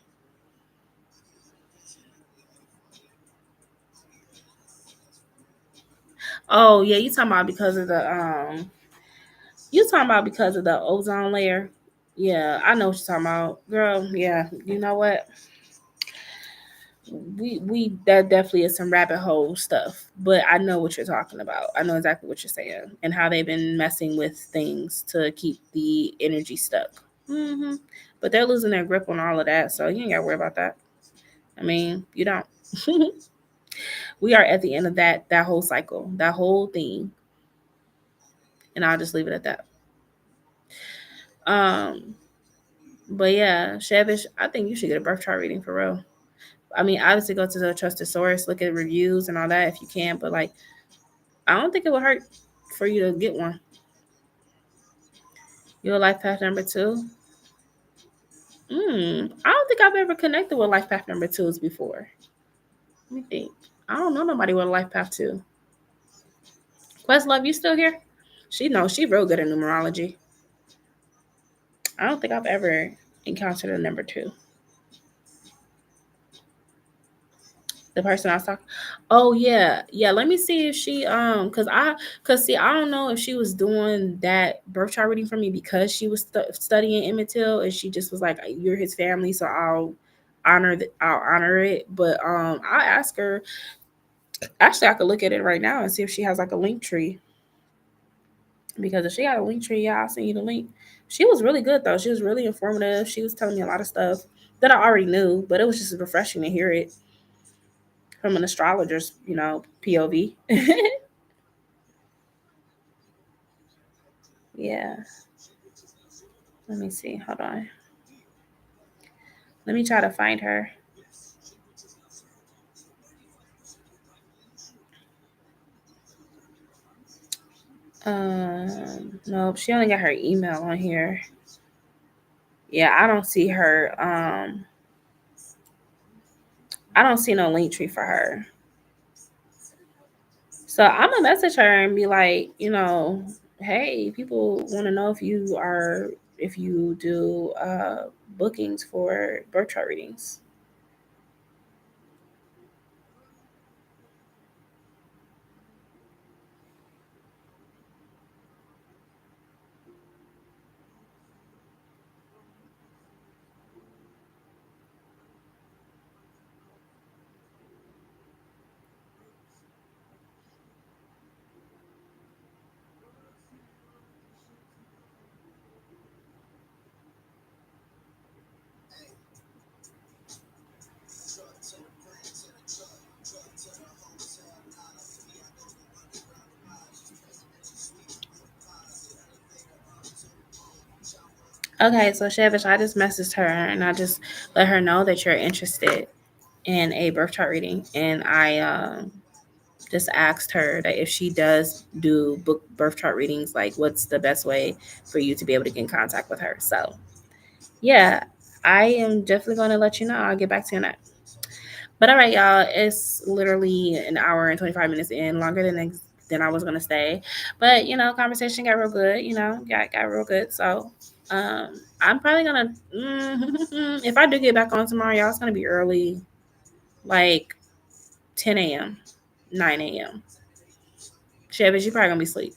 Oh yeah, you talking about because of the ozone layer. Yeah, I know what you're talking about, girl. Yeah, you know what? We that definitely is some rabbit hole stuff, but I know what you're talking about. I know exactly what you're saying and how they've been messing with things to keep the energy stuck. But they're losing their grip on all of that, so you ain't got to worry about that. I mean, you don't. We are at the end of that whole cycle, that whole thing, and I'll just leave it at that. Um, but yeah, Shavish, I think you should get a birth chart reading for real. I mean, obviously go to the trusted source, look at reviews and all that if you can, but like I don't think it would hurt for you to get one. You're a life path number 2. I don't think I've ever connected with life path number 2s before. Let me think. I don't know nobody with a life path 2. Questlove, you still here? She knows she real good at numerology. I don't think I've ever encountered a number 2. The person I was talking. Oh yeah, yeah. Let me see if she cause see I don't know if she was doing that birth chart reading for me because she was studying Emmett Till and she just was like you're his family, so I'll honor it. But I'll ask her. Actually, I could look at it right now and see if she has like a link tree. Because if she got a link tree, yeah, I'll send you the link. She was really good though. She was really informative. She was telling me a lot of stuff that I already knew, but it was just refreshing to hear it from an astrologer's, POV. Yeah. Let me see. Hold on. Let me try to find her. Nope, she only got her email on here. Yeah, I don't see her. I don't see no link tree for her. So I'm gonna message her and be like, hey, people want to know if you do bookings for birth chart readings. Okay, so Shavish, I just messaged her and I just let her know that you're interested in a birth chart reading, and I just asked her that if she does do book birth chart readings, like what's the best way for you to be able to get in contact with her. So yeah, I am definitely going to let you know. I'll get back to you on that. But all right, y'all, it's literally an hour and 25 minutes in, longer than I was gonna stay. But conversation got real good. Got real good. So I'm probably gonna if I do get back on tomorrow, y'all, it's gonna be early, like 10 a.m., 9 a.m. Chevy, you probably gonna be asleep.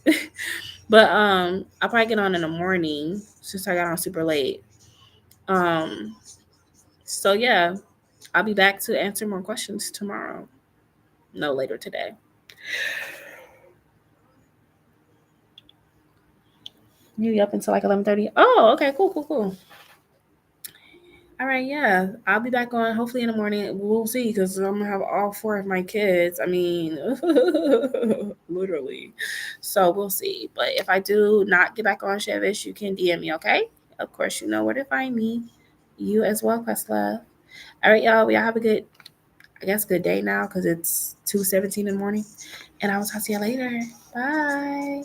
But I'll probably get on in the morning since I got on super late. Um, so yeah, I'll be back to answer more questions tomorrow. No later today. You up until like 11:30? Oh, okay, cool. All right, yeah, I'll be back on hopefully in the morning. We'll see because I'm gonna have all four of my kids. I mean, literally. So we'll see. But if I do not get back on Chevish, you can DM me, okay? Of course, you know where to find me. You as well, Questlove. All right, y'all. We all have a good, I guess, good day now because it's 2:17 in the morning. And I will talk to you later. Bye.